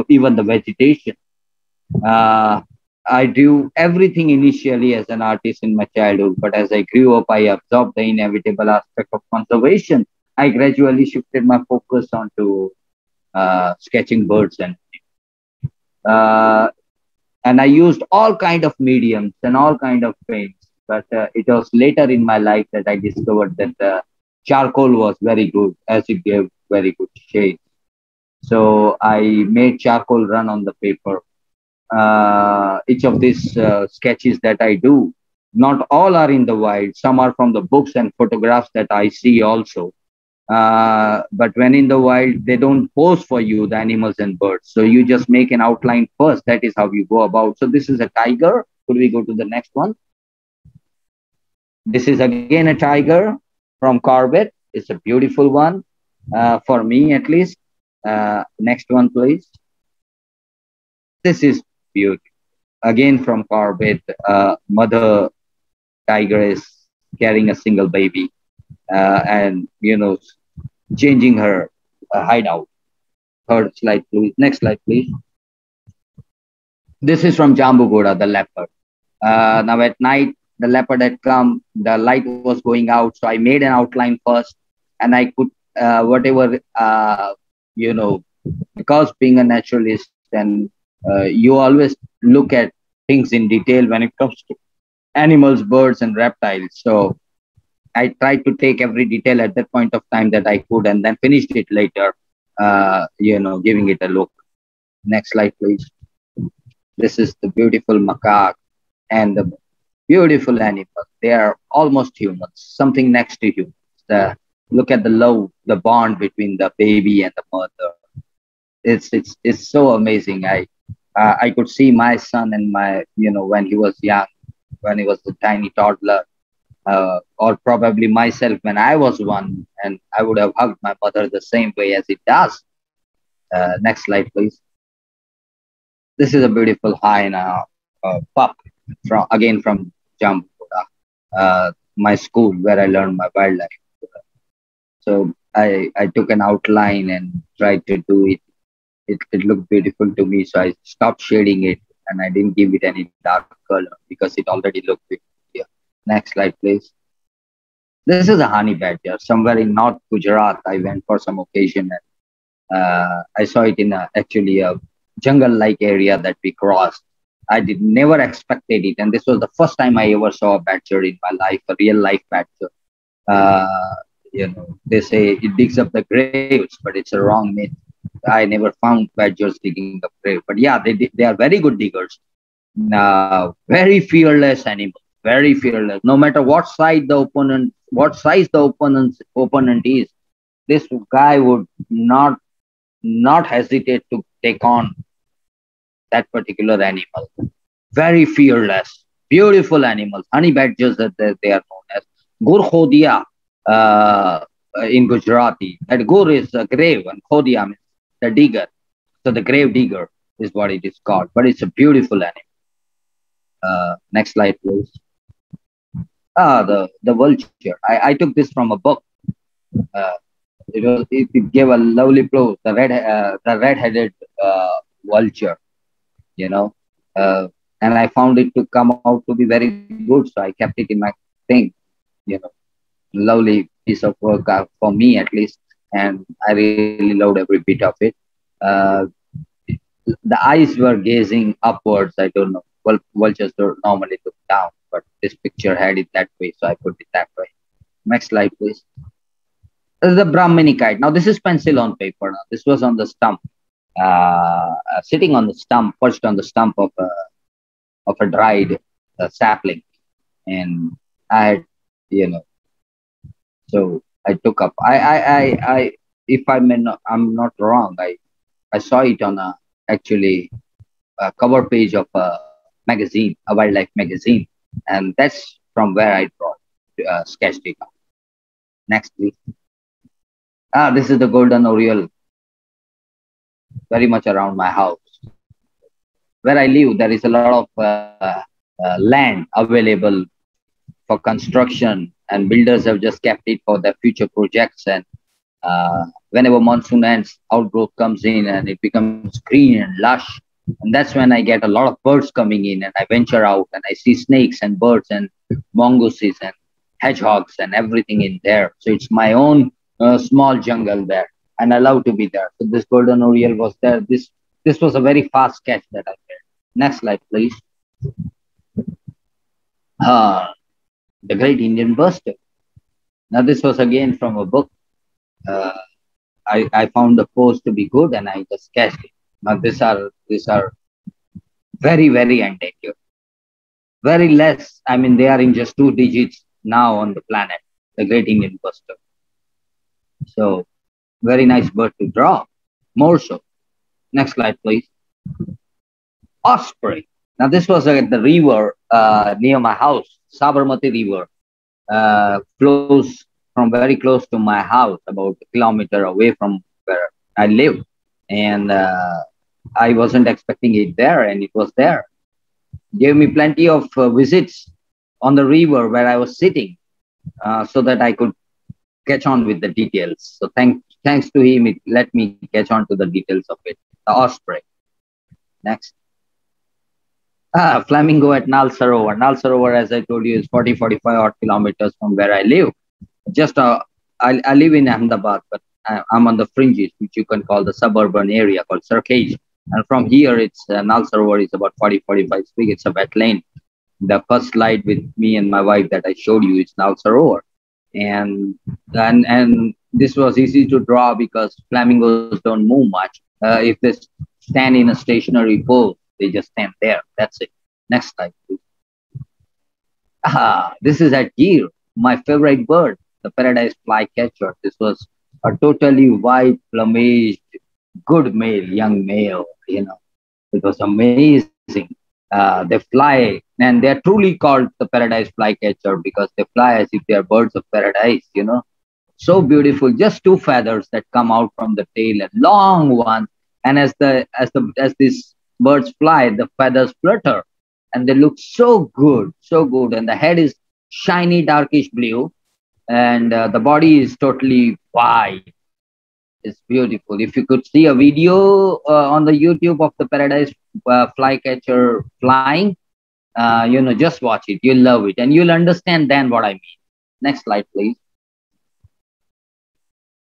even the vegetation. I drew everything initially as an artist in my childhood, but as I grew up, I absorbed the inevitable aspect of conservation. I gradually shifted my focus onto sketching birds and I used all kind of mediums and all kind of paints. But it was later in my life that I discovered that charcoal was very good, as it gave very good shade. So I made charcoal run on the paper. Each of these sketches that I do, not all are in the wild. Some are from the books and photographs that I see also. But when in the wild, they don't pose for you, the animals and birds. So you just make an outline first. That is how you go about. So this is a tiger. Could we go to the next one? This is again a tiger from Corbett. It's a beautiful one, for me at least. Next one, please. This is beautiful. Again from Corbett, mother tiger is carrying a single baby and, changing her hideout. Third slide, please. Next slide, please. This is from Jambugoda, the leopard. Now at night, the leopard had come, the light was going out. So I made an outline first and I could, because being a naturalist and you always look at things in detail when it comes to animals, birds, and reptiles. So I tried to take every detail at that point of time that I could, and then finished it later, giving it a look. Next slide, please. This is the beautiful macaque and the beautiful animal. They are almost humans, something next to humans. Look at the love, the bond between the baby and the mother. It's so amazing. I could see my son and when he was young, when he was a tiny toddler, or probably myself when I was one, and I would have hugged my mother the same way as it does. Next slide, please. This is a beautiful hyena pup from Jambugoda, my school where I learned my wildlife. So I took an outline and tried to do it. It looked beautiful to me, so I stopped shading it and I didn't give it any dark color because it already looked beautiful. Yeah. Next slide, please. This is a honey badger somewhere in North Gujarat. I went for some occasion and I saw it in actually a jungle-like area that we crossed. I did never expected it, and this was the first time I ever saw a badger in my life, a real life badger. They say it digs up the graves, but it's a wrong myth. I never found badgers digging up graves, but yeah, they are very good diggers. Very fearless animal, very fearless. No matter what size the opponent is, this guy would not hesitate to take on that particular animal. Very fearless, beautiful animals. Honey badgers that they are known as gur khodia in Gujarati. That gur is a grave and khodia means the digger. So the grave digger is what it is called. But it's a beautiful animal. Next slide, please. The vulture. I took this from a book. It gave a lovely pose. The red-headed vulture. And I found it to come out to be very good, so I kept it in my thing. Lovely piece of work for me at least, and I really loved every bit of it. The eyes were gazing upwards. I don't know. Well, vultures don't normally look down, but this picture had it that way, so I put it that way. Next slide, please. This is the Brahmini kite. Now, this is pencil on paper. Now, this was on the stump, sitting on the stump, perched on the stump of a dried sapling, and I had, so I took up. If I'm not wrong, I saw it on actually a cover page of a magazine, a wildlife magazine, and that's from where I sketched it out. Next, please. This is the golden oriole, very much around my house. Where I live, there is a lot of land available for construction, and builders have just kept it for their future projects. And whenever monsoon ends, outgrowth comes in and it becomes green and lush. And that's when I get a lot of birds coming in, and I venture out and I see snakes and birds and mongooses and hedgehogs and everything in there. So it's my own small jungle there, and I love to be there. So this golden oriole was there. This was a very fast sketch that I made. Next slide, please. The Great Indian Bustard. Now this was again from a book. I found the pose to be good, and I just sketched it. Now these are very, very endangered. Very less. I mean, they are in just 2 digits now on the planet. The Great Indian Bustard. So very nice bird to draw. More so. Next slide, please. Osprey. Now this was at the river near my house. Sabarmati River flows from very close to my house, about a kilometer away from where I live. And I wasn't expecting it there, and it was there. Gave me plenty of visits on the river where I was sitting, so that I could catch on with the details. So thanks to him, it let me catch on to the details of it. The osprey. Next. Flamingo at Nal Sarovar. Nal Sarovar, as I told you, is 40-45 odd kilometers from where I live. Just I live in Ahmedabad, but I'm on the fringes, which you can call the suburban area called Sarkhej. And from here, it's Nal Sarovar is about 40-45 feet. It's a wet lane. The first slide with me and my wife that I showed you is Nal Sarovar. And this was easy to draw because flamingos don't move much. If they stand in a stationary pose, they just stand there. That's it. Next slide, please. This is a deer, my favorite bird, the paradise flycatcher. This was a totally white plumaged, good male, young male. It was amazing. They fly, and they're truly called the paradise flycatcher because they fly as if they are birds of paradise. So beautiful. Just 2 feathers that come out from the tail, and long one. And as these birds fly, the feathers flutter, and they look so good, so good. And the head is shiny, darkish blue, and the body is totally white. It's beautiful. If you could see a video on the YouTube of the paradise flycatcher flying, just watch it. You'll love it, and you'll understand then what I mean. Next slide, please.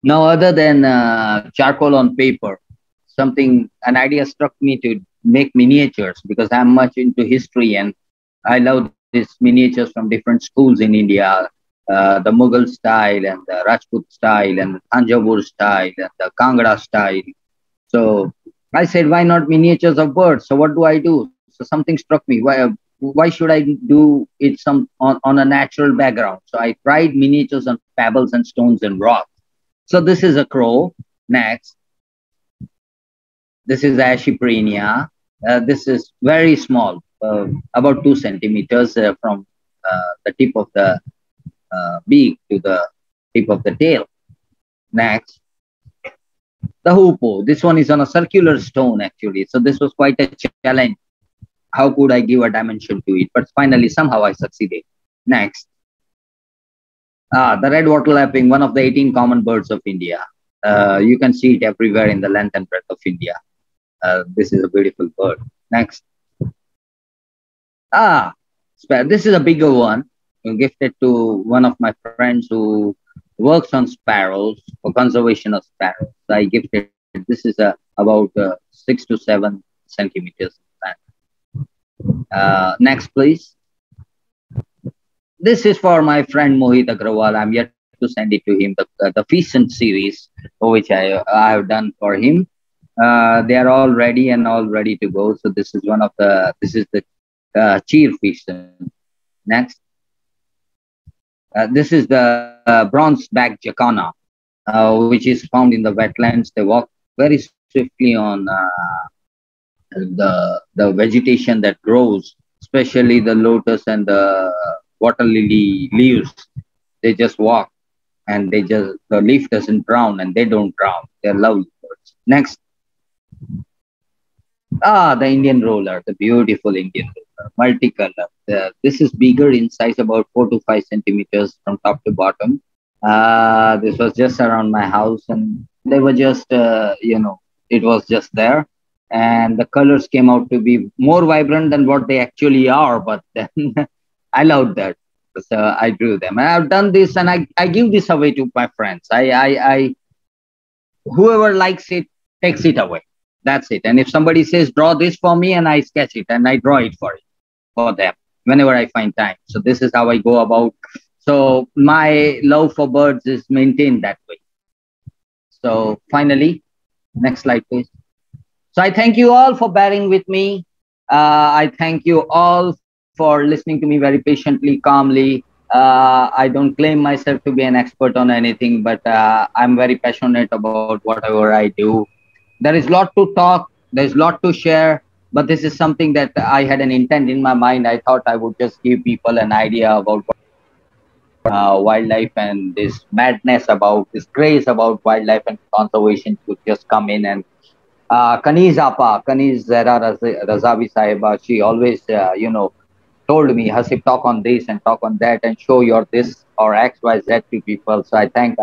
Now, other than charcoal on paper, an idea struck me to make miniatures because I'm much into history and I love these miniatures from different schools in India, the Mughal style and the Rajput style and the Thanjavur style and the Kangra style. So I said, why not miniatures of birds? So what do I do? So something struck me. Why should I do it on a natural background? So I tried miniatures on pebbles and stones and rocks. So this is a crow. Next. This is Ashiprinia. This is very small, about 2 centimeters from the tip of the beak to the tip of the tail. Next. The hoopoe. This one is on a circular stone, actually. So this was quite a challenge. How could I give a dimension to it? But finally, somehow I succeeded. Next. The red wattle lapwing, one of the 18 common birds of India. You can see it everywhere in the length and breadth of India. This is a beautiful bird. Next. This is a bigger one. Gifted to one of my friends who works on sparrows, for conservation of sparrows. So I gifted, this is about 6 to 7 centimeters. Next, please. This is for my friend Mohit Agrawal. I'm yet to send it to him, the Feastant series, which I have done for him. They are all ready and all ready to go. So this is this is the Cheer Feastant. Next. This is the bronze-backed jacana, which is found in the wetlands. They walk very swiftly on the vegetation that grows, especially the lotus and the water lily leaves. They just walk and the leaf doesn't drown and they don't drown. They're lovely birds. Next. The Indian roller, the beautiful Indian roller, multicolor. This is bigger in size, about 4 to 5 centimeters from top to bottom. This was just around my house and they were just, it was just there. And the colors came out to be more vibrant than what they actually are. But then I loved that. So I drew them. And I've done this and I give this away to my friends. Whoever likes it, takes it away. That's it. And if somebody says, draw this for me, and I sketch it and I draw it for them whenever I find time. So this is how I go about. So my love for birds is maintained that way. So finally, next slide, please. So I thank you all for bearing with me. I thank you all for listening to me very patiently, calmly. I don't claim myself to be an expert on anything, but I'm very passionate about whatever I do. There is a lot to talk, there's a lot to share, but this is something that I had an intent in my mind. I thought I would just give people an idea about wildlife, and this madness about, this craze about wildlife and conservation could just come in. And Kaniz Zahra Razavi Sahiba, she always, told me, Hasib, talk on this and talk on that and show your this or X, Y, Z to people. So I thank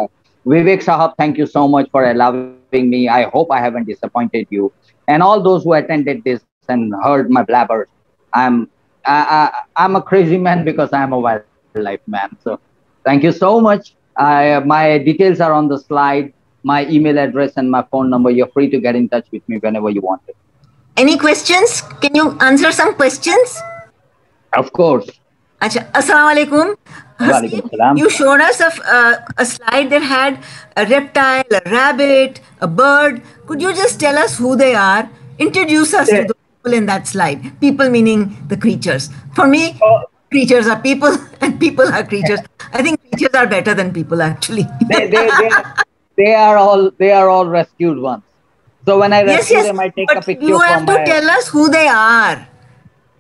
Vivek Sahab, thank you so much for allowing me. I hope I haven't disappointed you. And all those who attended this and heard my blabbers. I'm a crazy man because I'm a wildlife man. So thank you so much. My details are on the slide, my email address and my phone number. You're free to get in touch with me whenever you want it. Any questions? Can you answer some questions? Of course. Assalamu alaikum. Hasib, you showed us a slide that had a reptile, a rabbit, a bird. Could you just tell us who they are? Introduce us to the people in that slide. People meaning the creatures. For me, creatures are people and people are creatures. I think creatures are better than people actually. they are all rescued ones. So when I rescue them, I take a picture. You have to tell us who they are.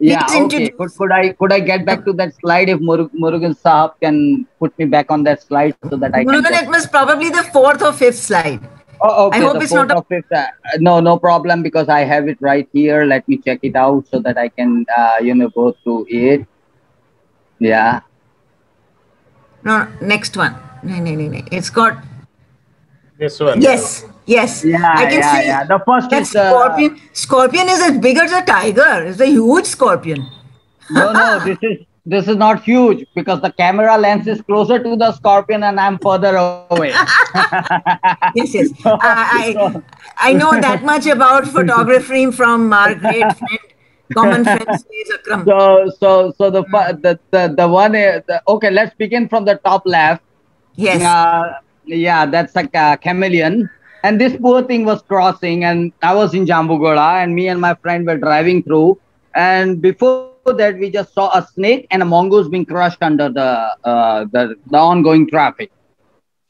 Yeah, okay. Could I get back to that slide if Murugan Sahab can put me back on that slide so that I Murugan, it was probably the 4th or 5th slide. Oh, okay. I hope it's not a... No problem, because I have it right here. Let me check it out so that I can, go through it. Yeah. No, next one. No. It's got... This one. Yes. Yeah, I can see. Yeah. The first is scorpion. Scorpion is as big as a tiger. It's a huge scorpion. No. this is not huge because the camera lens is closer to the scorpion and I'm further away. Yes, yes. So- I know that much about photography from our great friend, common friend, Suez Akram. so the one okay, let's begin from the top left. Yes. Yeah, that's a chameleon. And this poor thing was crossing, and I was in Jambugola, and me and my friend were driving through. And before that, we just saw a snake and a mongoose being crushed under the ongoing traffic.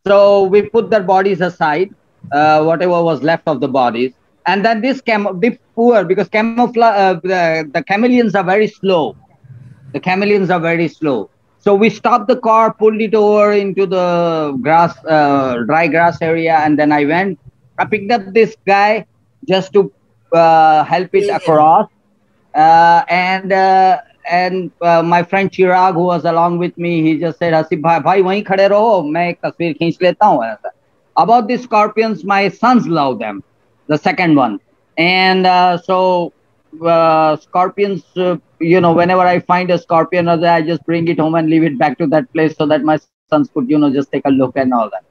So we put their bodies aside, whatever was left of the bodies. And then this poor, because the chameleons are very slow. The chameleons are very slow. So we stopped the car, pulled it over into the grass, dry grass area, and then I picked up this guy just to help it across. My friend Chirag, who was along with me, he just said, "Hasib bhai, wahin khade raho, main ek tasveer khinch leta hu." About these scorpions, my sons love them, the second one. And scorpions, whenever I find a scorpion or that, I just bring it home and leave it back to that place so that my sons could, just take a look and all that.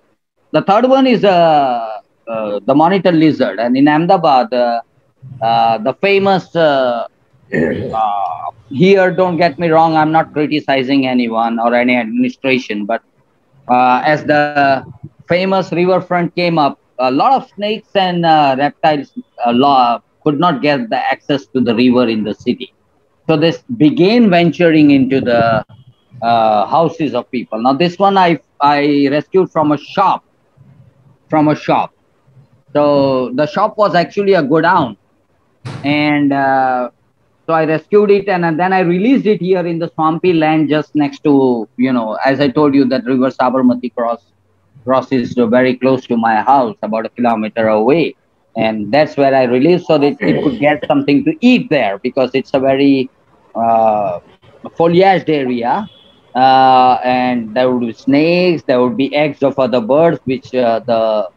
The third one is the monitor lizard. And in Ahmedabad, the famous, here, don't get me wrong, I'm not criticizing anyone or any administration, but as the famous riverfront came up, a lot of snakes and reptiles could not get the access to the river in the city. So this began venturing into the houses of people. Now this one I rescued from a shop. So the shop was actually a godown. And so I rescued it, and then I released it here in the swampy land just next to, as I told you, that river Sabarmati crosses very close to my house, about a kilometer away. And that's where I released so that it could get something to eat there, because it's a very foliaged area. And there would be snakes, there would be eggs of other birds, which the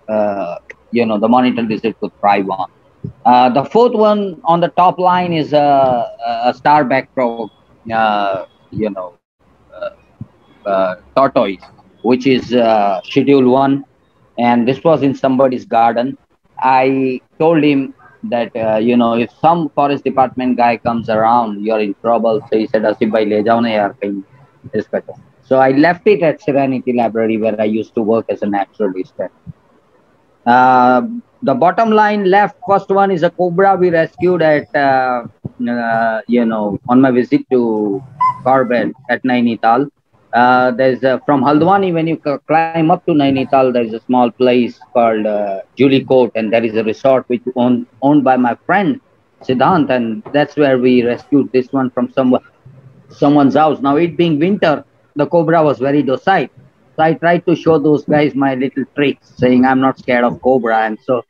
monitor lizard could thrive on. The fourth one on the top line is a starback frog, tortoise, which is Schedule 1. And this was in somebody's garden. I told him that, if some forest department guy comes around, you're in trouble. So he said, "Asif bhai, le jao na yaar kahin." So I left it at Serenity Library, where I used to work as a naturalist. The bottom line left, first one is a cobra we rescued at, on my visit to Corbett at Nainital. There's from Haldwani, when you climb up to Nainital, there's a small place called Julie Court, and there is a resort which owned by my friend Siddhant, and that's where we rescued this one from someone's house. Now, it being winter, the cobra was very docile. So I tried to show those guys my little tricks, saying I'm not scared of cobra. And so,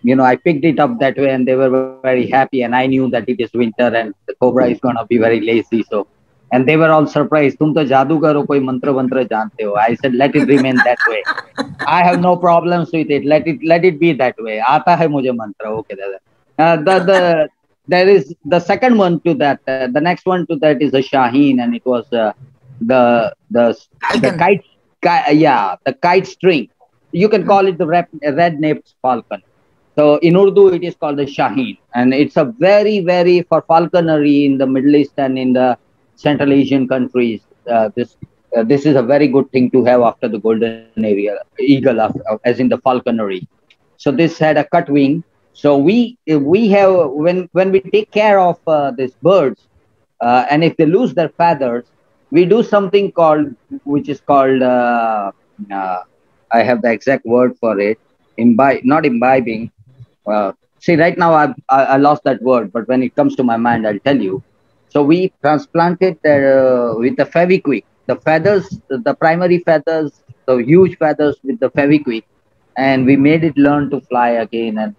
I picked it up that way, and they were very happy. And I knew that it is winter and the cobra is going to be very lazy. So, and they were all surprised. "Tum to jadugar ho, koi mantra jante ho." I said, "Let it remain that way. I have no problems with it. Let it be that way. Aata hai mujhe mantra." Okay, there is the second one to that. The next one to that is a Shaheen, and it was the kite. The kite string. You can call it the red-naped falcon. So in Urdu, it is called the Shaheen. And it's a very, very, for falconry in the Middle East and in the Central Asian countries, this is a very good thing to have after the golden eagle, as in the falconry. So this had a cut wing. So we have, when we take care of these birds, and if they lose their feathers, we do something which is called, I have the exact word for it, not imbibing. See, right now I lost that word, but when it comes to my mind, I'll tell you. So we transplanted with the Fevikwik, the feathers, the primary feathers, the huge feathers with the Fevikwik, and we made it learn to fly again, and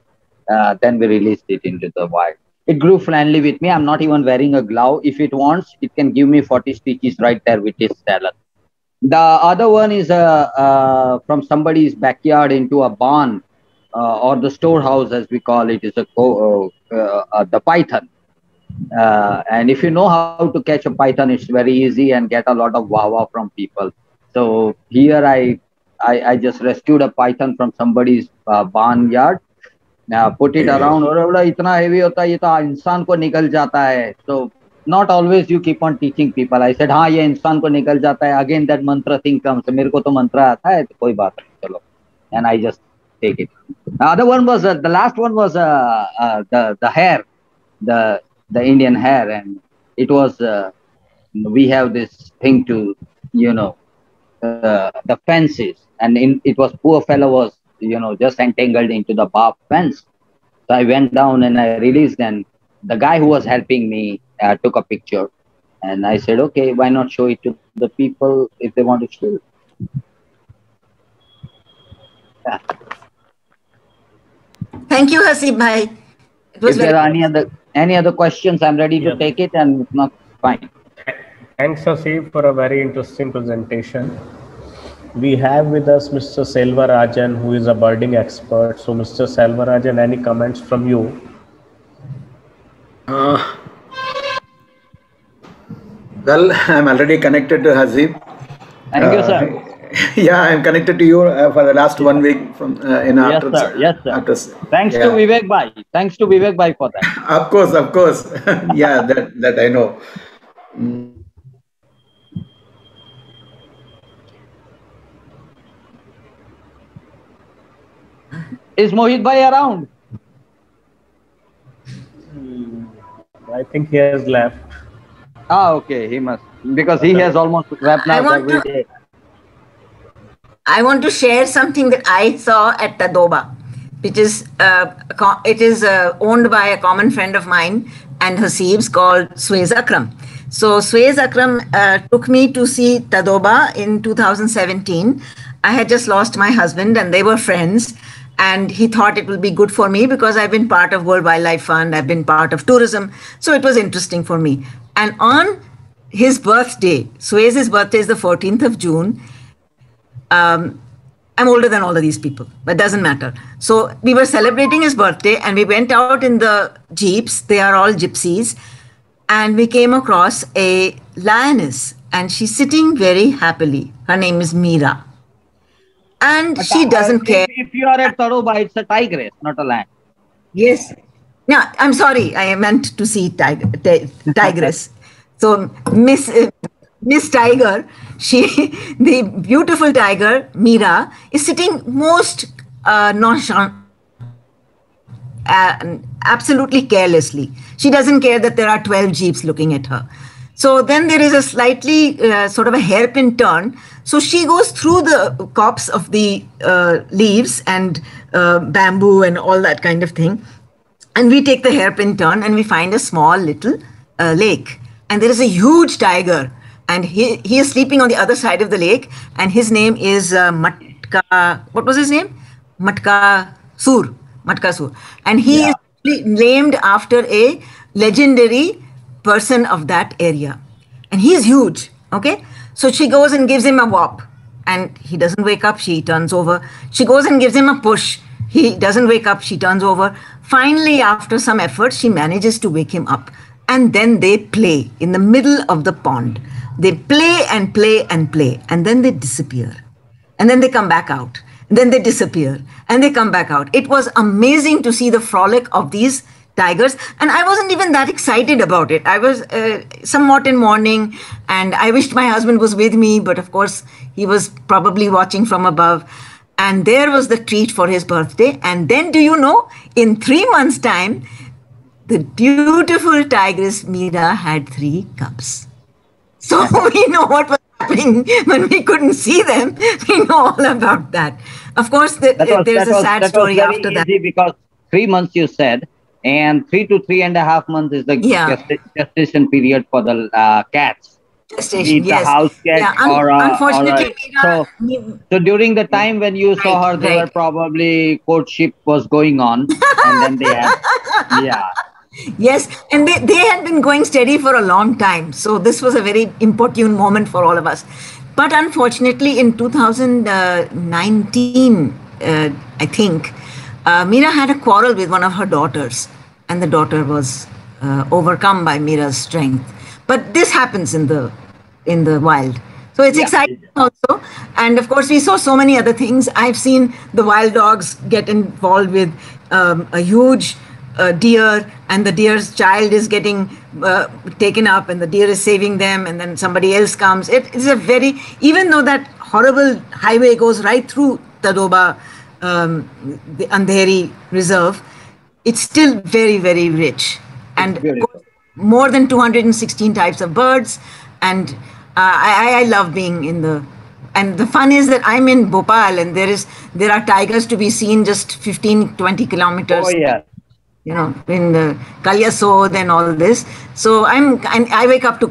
then we released it into the wild. It grew friendly with me. I'm not even wearing a glove. If it wants, it can give me 40 stitches right there with its talon. The other one is from somebody's backyard into a barn, or the storehouse, as we call it, is the python. And if you know how to catch a python, it's very easy and get a lot of wow from people. So here I just rescued a python from somebody's barnyard. Put it around, और बोला इतना heavy होता है, ये तो इंसान को निकल जाता है. So not always you keep on teaching people. I said हाँ ये इंसान को निकल जाता है. Again that mantra thing comes. मेरे को तो मंत्रा आता है, तो कोई बात नहीं, चलो. And I just take it. The other one was the last one was the hare, the Indian hare, and it was we have this thing to the fences, and it was poor fellow was just entangled into the barbed fence. So I went down and I released, and the guy who was helping me took a picture, and I said, okay, why not show it to the people if they want to see it? Yeah. Thank you, Hasib bhai. If there are any other questions, I'm ready to take it, and if not, fine. Thanks, Hasib, for a very interesting presentation. We have with us Mr. Selvarajan, who is a birding expert. So, Mr. Selvarajan, any comments from you? Well, I'm already connected to Hasib. Thank you, sir. Yeah, I'm connected to you for the last 1 week from Yes, sir. Thanks to Vivek Bhai. Thanks to Vivek Bhai for that. Of course. Yeah, that I know. Is Mohit Bhai around? I think he has left. Okay, he must, because he has almost wrapped up every day. I want to share something that I saw at Tadoba, which is owned by a common friend of mine and Hasib's, called Swayz Akram. So Swayz Akram took me to see Tadoba in 2017. I had just lost my husband and they were friends. And he thought it will be good for me because I've been part of World Wildlife Fund, I've been part of tourism. So it was interesting for me. And on his birthday, Swayz's birthday is the 14th of June. I'm older than all of these people, but it doesn't matter. So we were celebrating his birthday and we went out in the jeeps. They are all gypsies. And we came across a lioness and she's sitting very happily. Her name is Meera. And she doesn't care. If you are at Tadoba, it's a tigress, not a lion. Yes. No, I'm sorry. I meant to see tigress. So Miss Tiger, the beautiful tiger, Meera, is sitting most nonchalant, absolutely carelessly. She doesn't care that there are 12 jeeps looking at her. So then there is a slightly sort of a hairpin turn. So she goes through the copse of the leaves and bamboo and all that kind of thing. And we take the hairpin turn and we find a small little lake. And there is a huge tiger. And he is sleeping on the other side of the lake. And his name is Matka. What was his name? Matka Sur. And he is named after a legendary person of that area. And he is huge. Okay. So she goes and gives him a whop. And he doesn't wake up. She turns over. She goes and gives him a push. He doesn't wake up. She turns over. Finally, after some effort, she manages to wake him up. And then they play in the middle of the pond. They play and play and play. And then they disappear. And then they come back out. And then they disappear. And they come back out. It was amazing to see the frolic of these tigers. And I wasn't even that excited about it. I was somewhat in mourning. And I wished my husband was with me. But of course, he was probably watching from above. And there was the treat for his birthday. And then, do you know, in 3 months' time, the beautiful tigress Meera had 3 cubs. So we know what was happening when we couldn't see them. We know all about that. Of course, there's a sad story after that. Because 3 months you said, and 3 to 3.5 months is the gestation period for the cats. Gestation, yes. A house cat unfortunately, so during the time when you saw her, there were probably courtship was going on, and then they had, Yes, and they had been going steady for a long time. So this was a very opportune moment for all of us. But unfortunately, in 2019, I think, Meera had a quarrel with one of her daughters. And the daughter was overcome by Mira's strength. But this happens in the wild. So it's exciting also. And of course, we saw so many other things. I've seen the wild dogs get involved with a huge deer, and the deer's child is getting taken up, and the deer is saving them, and then somebody else comes. It's a very, even though that horrible highway goes right through Tadoba, the Andheri Reserve, it's still very, very rich. And more than 216 types of birds. And I love being in the, and the fun is that I'm in Bhopal, and there are tigers to be seen just 15, 20 kilometers. Oh, yeah. You know, in the Kalyasod and all this. So I wake up to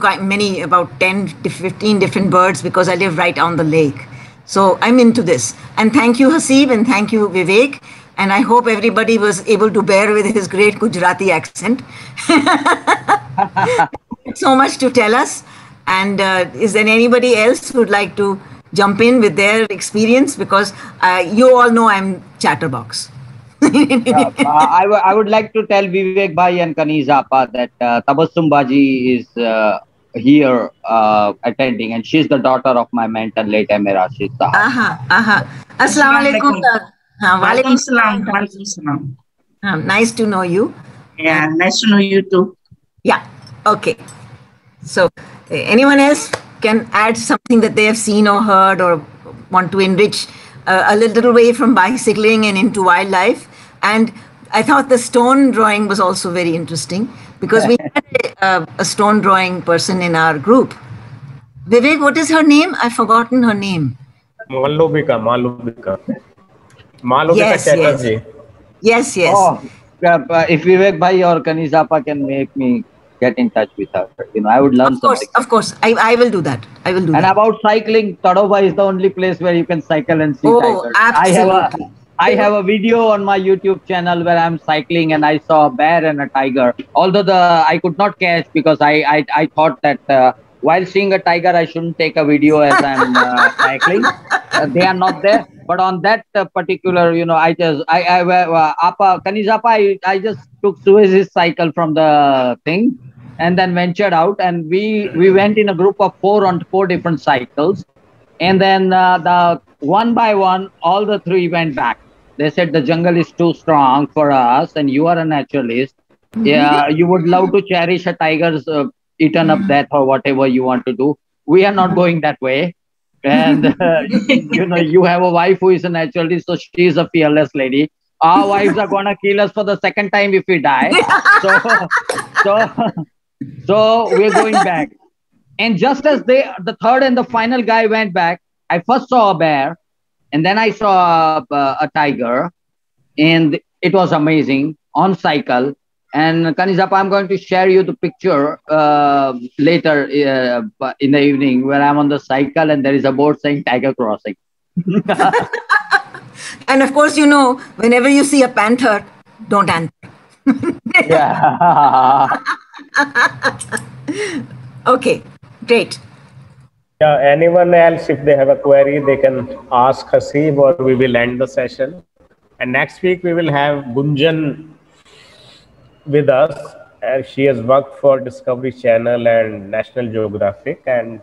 about 10 to 15 different birds because I live right on the lake. So I'm into this. And thank you, Haseeb, and thank you, Vivek. And I hope everybody was able to bear with his great Gujarati accent. So much to tell us. And is there anybody else who would like to jump in with their experience? Because you all know I'm chatterbox. I would like to tell Vivek Bhai and Kaniz Appa that Tabassum Baji is here attending, and she's the daughter of my mentor, late M.A. Rashid Sahab. Assalamu alaikum. Walaikum salam. Walaikum salam. Nice to know you. Yeah, nice to know you too. Yeah, okay. So anyone else can add something that they have seen or heard or want to enrich a little way from bicycling and into wildlife. And I thought the stone drawing was also very interesting because we had a stone drawing person in our group. Vivek, what is her name? I've forgotten her name. Malubika Chatterjee. Yes. Oh, if Vivek Bhai or Kaniz Appa can make me get in touch with her, I would learn something. Of course, I will do that. And about cycling, Tadoba is the only place where you can cycle and see tigers. Absolutely. I have a video on my YouTube channel where I'm cycling and I saw a bear and a tiger. Although I could not catch because I thought that while seeing a tiger, I shouldn't take a video as I'm cycling. They are not there. But on that particular, Kaniz Appa, I just took Suez's cycle from the thing and then ventured out, and we went in a group of 4 on 4 different cycles, and then the one by one all the 3 went back. They said the jungle is too strong for us, and you are a naturalist. Yeah, you would love to cherish a tiger's eaten up death or whatever you want to do. We are not going that way. And you have a wife who is a naturalist, so she is a fearless lady. Our wives are gonna kill us for the second time if we die. So we're going back. And just as the third and the final guy went back, I first saw a bear, and then I saw a tiger, and it was amazing on cycle. And Kaniz Appa, I'm going to share you the picture later in the evening where I'm on the cycle and there is a board saying Tiger Crossing. And of course, whenever you see a panther, don't answer. Yeah. Okay, great. Yeah, anyone else, if they have a query, they can ask Haseeb or we will end the session. And next week, we will have Gunjan with us. She has worked for Discovery Channel and National Geographic, and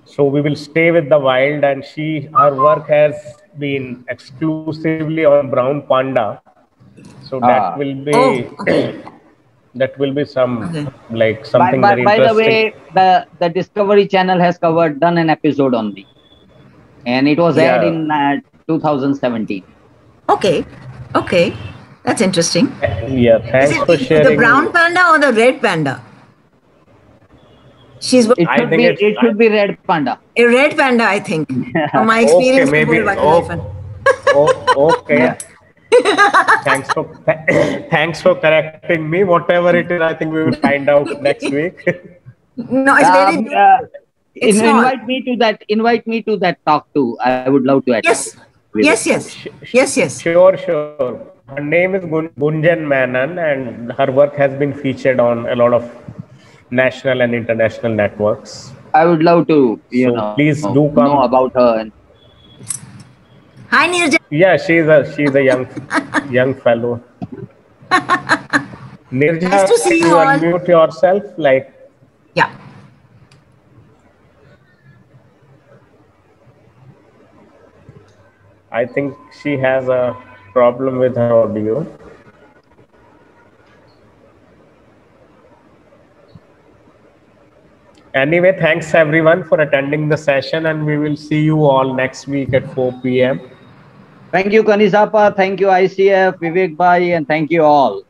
so we will stay with the wild, and her work has been exclusively on brown panda, so that will be that will be some like something very by interesting. the way, the Discovery Channel has done an episode on me, and it was aired in 2017. Okay, that's interesting. Yeah, thanks for sharing. The brown panda or the red panda? It should be red panda. A red panda, I think. From my experience, okay, maybe. Okay. Thanks for correcting me. Whatever it is, I think we will find out next week. No, it's very. Invite me to that talk too. I would love to attend. Yes. Sure. Her name is Gunjan Menon, and her work has been featured on a lot of national and international networks. I would love to, please do come know about her. Hi, Nirja. Yeah, she's a young fellow. Nirja, Nice to see can you all. unmute yourself? Like, Yeah. I think she has a problem with her audio. Anyway, thanks everyone for attending the session, and we will see you all next week at 4 p.m. Thank you, Kanizapa. Thank you, ICF, Vivek Bhai, and thank you all.